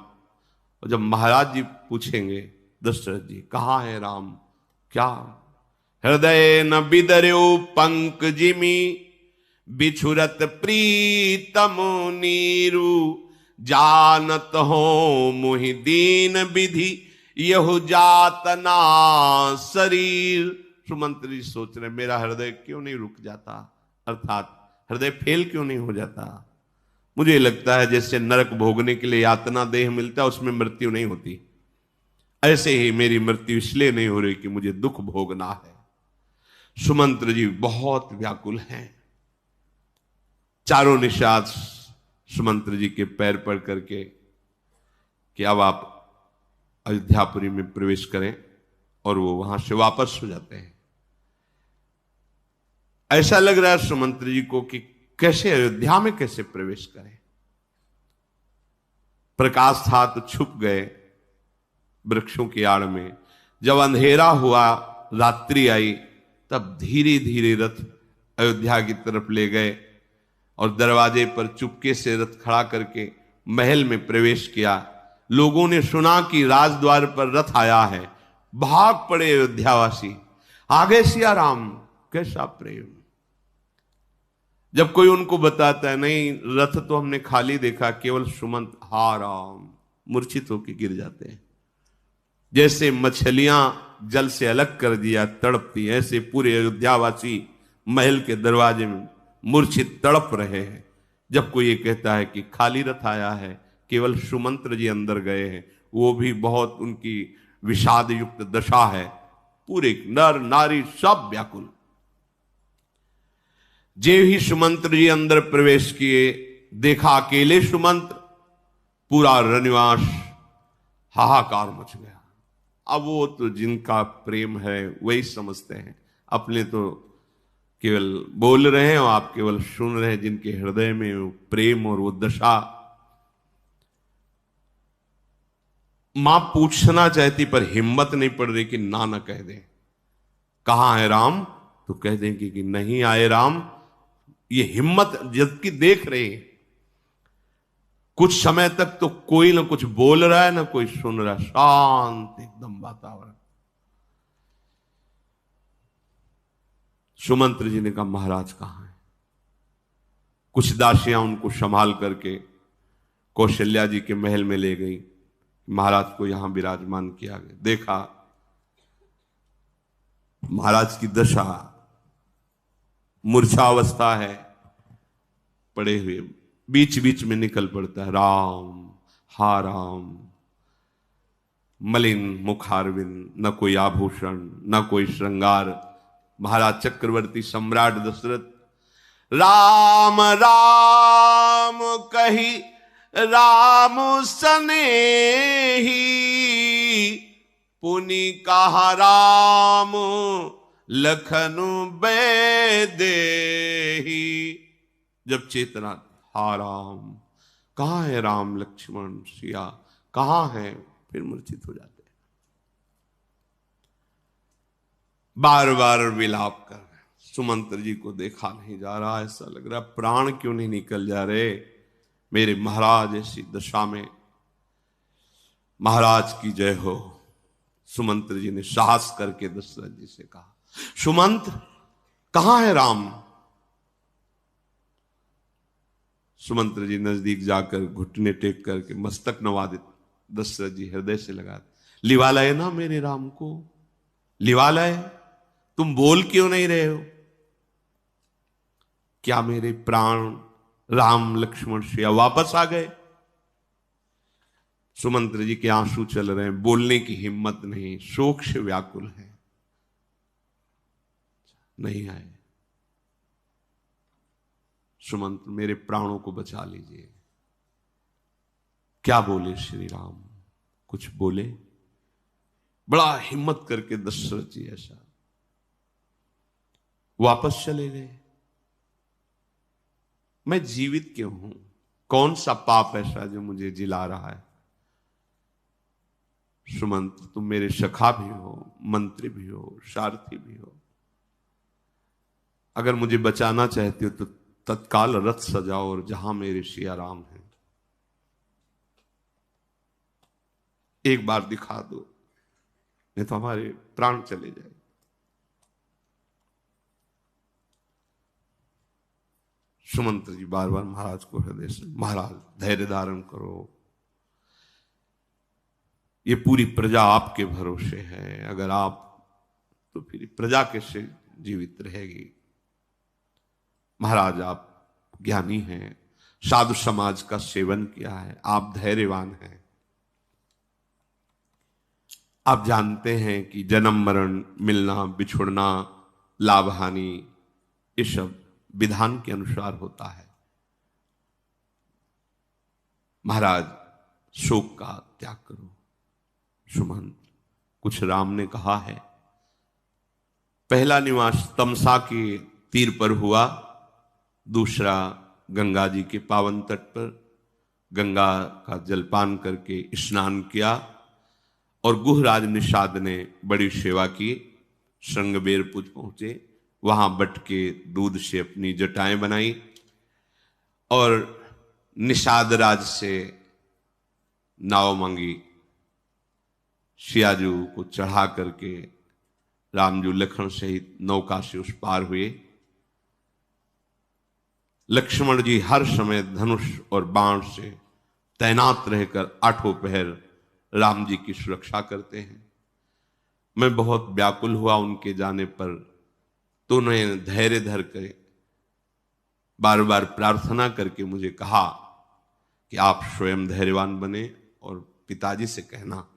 और जब महाराज जी पूछेंगे दशरथ जी कहां है राम, क्या हृदय न बिदर्यो पंक जिमी बिछुरत प्रीतम नीरू जानत हो मुहि दीन विधि यहु जातना शरीर। सुमंत्र जी सोच रहे मेरा हृदय क्यों नहीं रुक जाता, अर्थात हृदय फेल क्यों नहीं हो जाता। मुझे लगता है जैसे नरक भोगने के लिए यातना देह मिलता है, उसमें मृत्यु नहीं होती, ऐसे ही मेरी मृत्यु इसलिए नहीं हो रही कि मुझे दुख भोगना है। सुमंत्र जी बहुत व्याकुल हैं। चारों निषाद सुमंत्र जी के पैर पड़ करके कि अब आप अयोध्यापुरी में प्रवेश करें, और वो वहां से वापस हो जाते हैं। ऐसा लग रहा है सुमंत्र जी को कि कैसे अयोध्या में कैसे प्रवेश करें। प्रकाश था तो छुप गए वृक्षों की आड़ में। जब अंधेरा हुआ, रात्रि आई, तब धीरे धीरे रथ अयोध्या की तरफ ले गए और दरवाजे पर चुपके से रथ खड़ा करके महल में प्रवेश किया। लोगों ने सुना कि राजद्वार पर रथ आया है, भाग पड़े अयोध्यावासी, आगे सिया राम। कैसा प्रेम। जब कोई उनको बताता है नहीं रथ तो हमने खाली देखा, केवल सुमंत हा राम, मूर्छित होकर गिर जाते हैं। जैसे मछलियां जल से अलग कर दिया तड़पती, ऐसे पूरे अयोध्यावासी महल के दरवाजे में मूर्छित तड़प रहे हैं। जब कोई ये कहता है कि खाली रथ आया है, केवल सुमंत्र जी अंदर गए हैं, वो भी बहुत उनकी विषाद युक्त दशा है। पूरे नर नारी सब व्याकुल। जे ही सुमंत्र जी अंदर प्रवेश किए, देखा अकेले सुमंत्र, पूरा रनिवास हाहाकार मच गया। अब वो तो जिनका प्रेम है वही समझते हैं, अपने तो केवल बोल रहे हैं और आप केवल सुन रहे हैं। जिनके हृदय में वो प्रेम और वो दशा। मां पूछना चाहती पर हिम्मत नहीं पड़ रही कि ना कह दें। कहां है राम, तो कह देंगे कि नहीं आए राम। ये हिम्मत जबकि देख रहे हैं। कुछ समय तक तो कोई ना कुछ बोल रहा है ना कोई सुन रहा है, शांत एकदम वातावरण। सुमंत्र जी ने कहा महाराज कहां है। कुछ दासियां उनको संभाल करके कौशल्या जी के महल में ले गई। महाराज को यहां विराजमान किया गया। देखा महाराज की दशा, मूर्छावस्था है, पड़े हुए। बीच बीच में निकल पड़ता है राम हा राम। मलिन मुखारविंद, न कोई आभूषण न कोई श्रृंगार। महाराज चक्रवर्ती सम्राट दशरथ राम राम कही राम सनेही, पुनि कहा राम लखनु बेदेही। जब चेतना, हा राम, कहां है राम लक्ष्मण सिया, कहां है, फिर मूर्छित हो जाते हैं। बार बार विलाप कर रहे। सुमंत्र जी को देखा नहीं जा रहा, ऐसा लग रहा प्राण क्यों नहीं निकल जा रहे मेरे महाराज। ऐसी दशा में महाराज की जय हो। सुमंत्र जी ने साहस करके दशरथ जी से कहा सुमंत्र कहां है राम। सुमंत्र जी नजदीक जाकर घुटने टेक करके मस्तक नवादित। दशरथ जी हृदय से लगा, लिवा लाए ना मेरे राम को, लिवा लाए। तुम बोल क्यों नहीं रहे हो। क्या मेरे प्राण राम लक्ष्मण सिया वापस आ गए। सुमंत्र जी के आंसू चल रहे हैं, बोलने की हिम्मत नहीं, शोक से व्याकुल है, नहीं आए। सुमंत्र, मेरे प्राणों को बचा लीजिए। क्या बोले श्री राम? कुछ बोले? बड़ा हिम्मत करके दशरथ जी ऐसा वापस चले गए। मैं जीवित क्यों हूं? कौन सा पाप ऐसा जो मुझे जिला रहा है? सुमंत्र, तुम मेरे सखा भी हो, मंत्री भी हो, सारथी भी हो। अगर मुझे बचाना चाहते हो तो तत्काल रथ सजाओ और जहां मेरे सिया राम हैं एक बार दिखा दो, नहीं तो हमारे प्राण चले जाए। सुमंत्र जी बार बार महाराज को हृदय से, महाराज धैर्य धारण करो, ये पूरी प्रजा आपके भरोसे है, अगर आप, तो फिर प्रजा कैसे जीवित रहेगी? महाराज आप ज्ञानी हैं, साधु समाज का सेवन किया है, आप धैर्यवान हैं, आप जानते हैं कि जन्म मरण, मिलना बिछुड़ना, लाभ हानि, ये सब विधान के अनुसार होता है। महाराज शोक का त्याग करो। सुमंत्र, कुछ राम ने कहा है। पहला निवास तमसा के तीर पर हुआ, दूसरा गंगा जी के पावन तट पर गंगा का जलपान करके स्नान किया और गुहराज निषाद ने बड़ी सेवा की। श्रृंगबेरपुर पहुंचे, वहां बट के दूध से अपनी जटाएं बनाई और निषाद राज से नाव मांगी। सियाजू को चढ़ा करके रामजू लखन सहित नौका से उस पार हुए। लक्ष्मण जी हर समय धनुष और बाण से तैनात रहकर आठों पहर राम जी की सुरक्षा करते हैं। मैं बहुत व्याकुल हुआ उनके जाने पर, तो उन्होंने धैर्य धर कर बार बार प्रार्थना करके मुझे कहा कि आप स्वयं धैर्यवान बने और पिताजी से कहना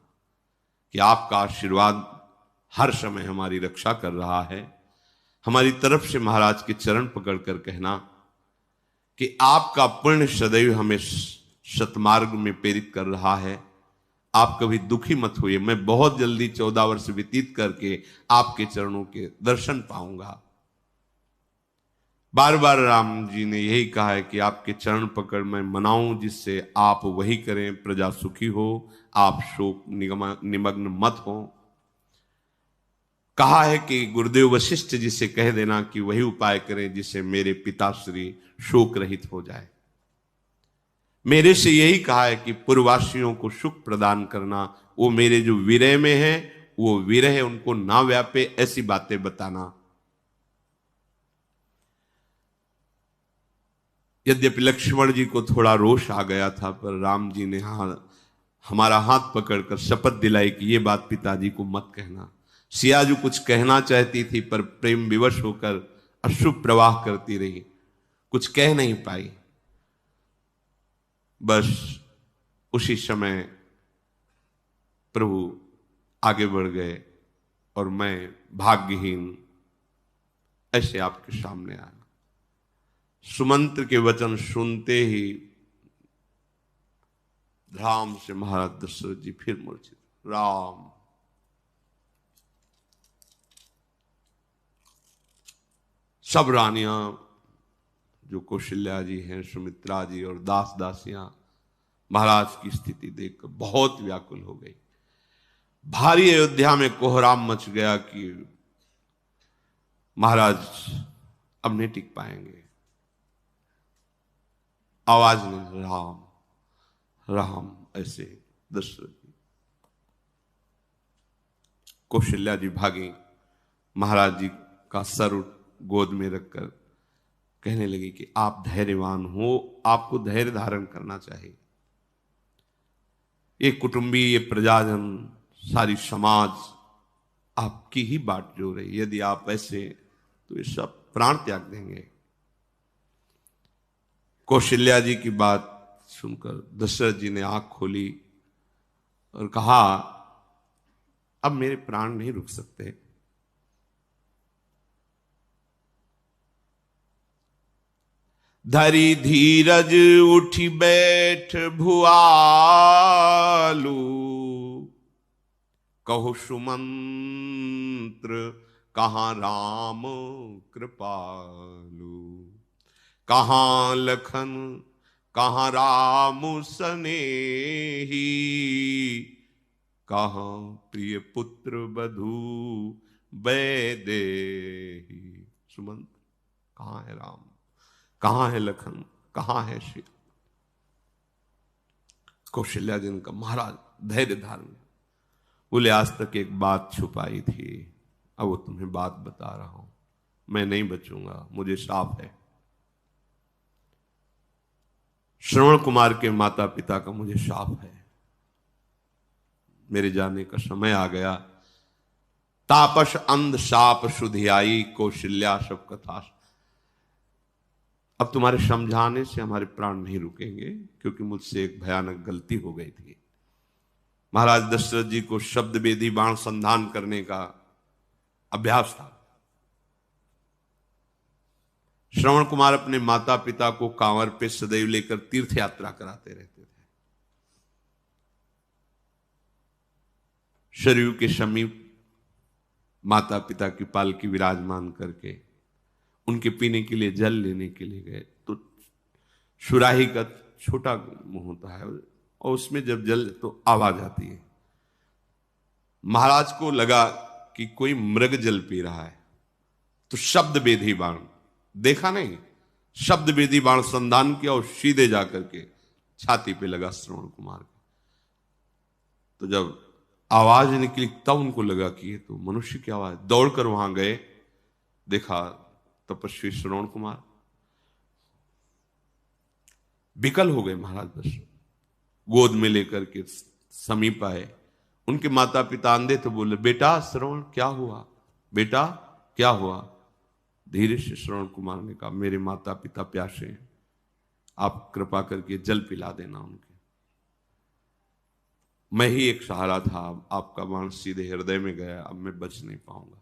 कि आपका आशीर्वाद हर समय हमारी रक्षा कर रहा है। हमारी तरफ से महाराज के चरण पकड़कर कहना कि आपका पुण्य सदैव हमें सतमार्ग में प्रेरित कर रहा है। आप कभी दुखी मत होइए, मैं बहुत जल्दी 14 वर्ष व्यतीत करके आपके चरणों के दर्शन पाऊंगा। बार बार राम जी ने यही कहा है कि आपके चरण पकड़ मैं मनाऊं, जिससे आप वही करें, प्रजा सुखी हो, आप शोक निमग्न मत हो। कहा है कि गुरुदेव वशिष्ठ जी से कह देना कि वही उपाय करें जिससे मेरे पिताश्री शोक रहित हो जाए। मेरे से यही कहा है कि पूर्ववासियों को सुख प्रदान करना, वो मेरे जो विरह में है वो विरह उनको ना व्यापे, ऐसी बातें बताना। यद्यपि लक्ष्मण जी को थोड़ा रोष आ गया था, पर राम जी ने हमारा हाथ पकड़कर शपथ दिलाई कि ये बात पिताजी को मत कहना। सियाजू कुछ कहना चाहती थी पर प्रेम विवश होकर अश्रु प्रवाह करती रही, कुछ कह नहीं पाई। बस उसी समय प्रभु आगे बढ़ गए और मैं भाग्यहीन ऐसे आपके सामने आया। सुमंत्र के वचन सुनते ही धाम से महाराज दशरथ जी फिर मूर्छित। राम, सब रानियां जो कौशल्या जी हैं, सुमित्रा जी और दास दासियां महाराज की स्थिति देखकर बहुत व्याकुल हो गई। भारी अयोध्या में कोहराम मच गया कि महाराज अब नहीं टिक पाएंगे। आवाज नहीं, राम राम ऐसे दशरथ जी। कौशल्या जी भागी, महाराज जी का सर गोद में रखकर कहने लगी कि आप धैर्यवान हो, आपको धैर्य धारण करना चाहिए। ये कुटुंबी, ये प्रजाजन, सारी समाज आपकी ही बाट जो रही, यदि आप ऐसे तो ये सब प्राण त्याग देंगे। कौशल्या जी की बात सुनकर दशरथ जी ने आंख खोली और कहा अब मेरे प्राण नहीं रुक सकते, धरी धीरज उठी बैठ भुआलू, कहो सुमंत्र कहाँ राम कृपालु, कहाँ लखन कहाँ राम सनेही, कहाँ प्रिय पुत्र बधू वैदेही। सुमंत कहाँ है राम, कहाँ है लखन, कहाँ है श्री। कौशल्या जी का महाराज धैर्य धारण, बोले आज तक एक बात छुपाई थी, अब वो तुम्हें बात बता रहा हूं, मैं नहीं बचूंगा, मुझे श्राप है। श्रवण कुमार के माता पिता का मुझे शाप है, मेरे जाने का समय आ गया। तापस अंध शाप शुधियाई, कौशल्या सब कथा। अब तुम्हारे समझाने से हमारे प्राण नहीं रुकेंगे, क्योंकि मुझसे एक भयानक गलती हो गई थी। महाराज दशरथ जी को शब्द वेदी बाण संधान करने का अभ्यास था। श्रवण कुमार अपने माता पिता को कांवर पे सदैव लेकर तीर्थ यात्रा कराते रहते थे। शरीर के समीप माता पिता की पालकी विराजमान करके उनके पीने के लिए जल लेने के लिए गए, तो सुराही का छोटा मुंह होता है और उसमें जब जल तो आवाज आती है। महाराज को लगा कि कोई मृग जल पी रहा है, तो शब्द वेदी बाण, देखा नहीं, शब्द वेदी बाण संधान किया और सीधे जाकर के छाती पे लगा श्रवण कुमार के। तो जब आवाज निकली तब उनको लगा कि ये तो मनुष्य की आवाज। दौड़कर वहां गए, देखा तपस्वी श्रवण कुमार। विकल हो गए महाराज दशरथ, गोद में लेकर के समीप आए। उनके माता पिता अंधे तो बोले, बेटा श्रवण क्या हुआ, बेटा क्या हुआ। धीरे से श्रवण कुमार ने कहा, मेरे माता पिता प्यासे हैं, आप कृपा करके जल पिला देना उनके। मैं ही एक सहारा था, आपका बाण सीधे हृदय में गया, अब मैं बच नहीं पाऊंगा,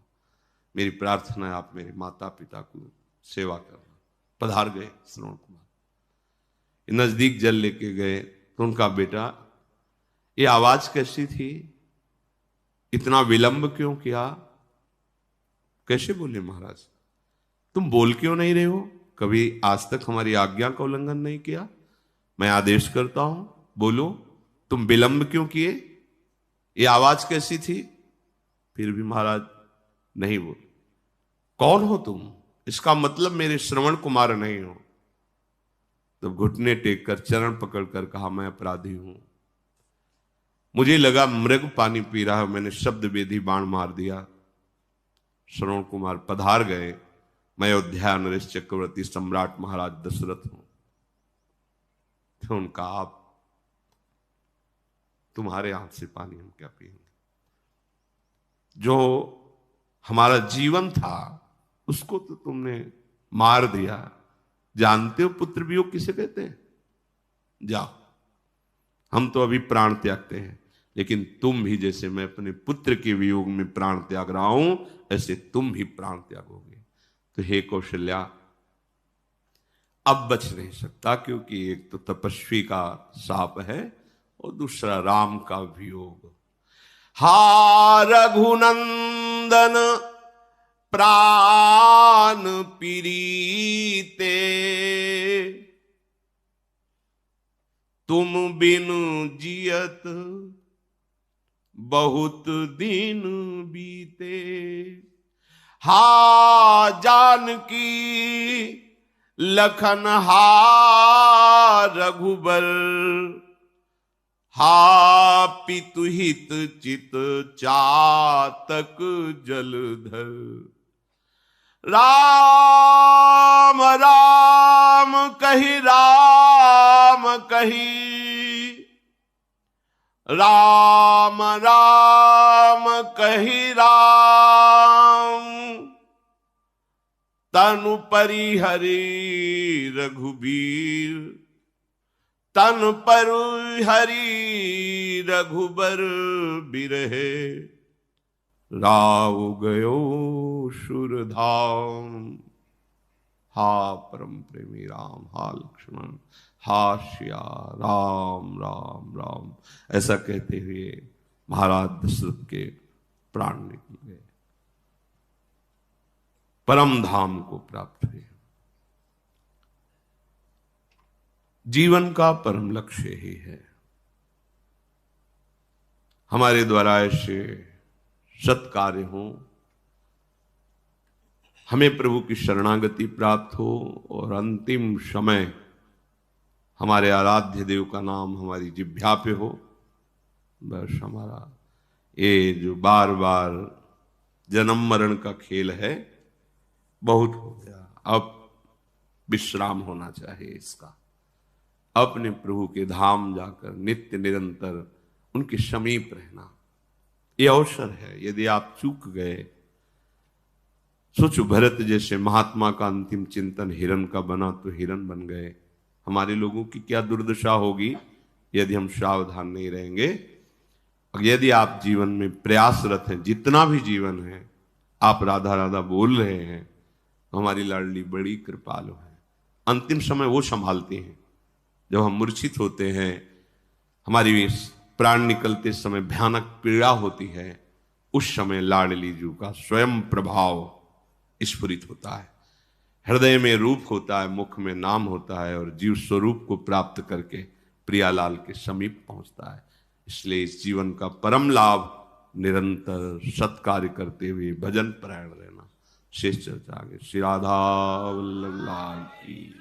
मेरी प्रार्थना है आप मेरे माता पिता को सेवा करना। पधार गए श्रवण कुमार, नजदीक जल लेके गए तो उनका, बेटा ये आवाज कैसी थी, इतना विलंब क्यों किया। कैसे बोले महाराज, तुम बोल क्यों नहीं रहे हो, कभी आज तक हमारी आज्ञा का उल्लंघन नहीं किया, मैं आदेश करता हूं बोलो, तुम विलंब क्यों किए, ये आवाज कैसी थी। फिर भी महाराज नहीं बोले। कौन हो तुम, इसका मतलब मेरे श्रवण कुमार नहीं हो। तो घुटने टेक कर चरण पकड़कर कहा, मैं अपराधी हूं, मुझे लगा मृग पानी पी रहा है, मैंने शब्द वेदी बाण मार दिया। श्रवण कुमार पधार गए, मैं अयोध्या नरेश चक्रवर्ती सम्राट महाराज दशरथ हूं। तो उनका, आप तुम्हारे हाथ से पानी हम क्या पिएंगे, जो हमारा जीवन था उसको तो तुमने मार दिया। जानते हो पुत्र वियोग किसे कहते हैं, जाओ, हम तो अभी प्राण त्यागते हैं, लेकिन तुम भी जैसे मैं अपने पुत्र के वियोग में प्राण त्याग रहा हूं, ऐसे तुम भी प्राण त्यागोगे। तो हे कौशल्या, अब बच नहीं सकता, क्योंकि एक तो तपस्वी का शाप है और दूसरा राम का वियोग। हा रघुनंदन प्राण पीरीते, तुम बिन जियत बहुत दिन बीते। हा जानकी लखन हा रघुबर, हा पितुहित चित चातक जलधर। राम राम कही राम कही, राम राम कही राम। तनु परिहरि रघुबीर, तन पर हरि रघुबर बिरहे, राव गयो सुरधाम। हा परम प्रेमी राम, हा लक्ष्मण, हा श्या राम राम राम, ऐसा कहते हुए महाराज दशरथ के प्राण निकल गए, परम धाम को प्राप्त हुए। जीवन का परम लक्ष्य ही है हमारे द्वारा ऐसे सत्कार्य हो, हमें प्रभु की शरणागति प्राप्त हो और अंतिम समय हमारे आराध्य देव का नाम हमारी जिह्वा पे हो। बस हमारा ये जो बार बार जन्म मरण का खेल है बहुत हो गया, अब विश्राम होना चाहिए इसका। अपने प्रभु के धाम जाकर नित्य निरंतर उनके समीप रहना ये अवसर है। यदि आप चूक गए, सोचो भरत जैसे महात्मा का अंतिम चिंतन हिरण का बना तो हिरण बन गए, हमारे लोगों की क्या दुर्दशा होगी यदि हम सावधान नहीं रहेंगे। यदि आप जीवन में प्रयासरत हैं, जितना भी जीवन है आप राधा राधा बोल रहे हैं, तो हमारी लाडली बड़ी कृपालु है। अंतिम समय वो संभालते हैं, जब हम मूर्छित होते हैं, हमारी प्राण निकलते समय भयानक पीड़ा होती है, उस समय लाडली जू का स्वयं प्रभाव स्फुरित होता है। हृदय में रूप होता है, मुख में नाम होता है और जीव स्वरूप को प्राप्त करके प्रियालाल के समीप पहुंचता है। इसलिए इस जीवन का परम लाभ निरंतर सत्कार्य करते हुए भजन परायण रहना। शेष चर्चा आगे। श्री राधा वल्लभ लाल की।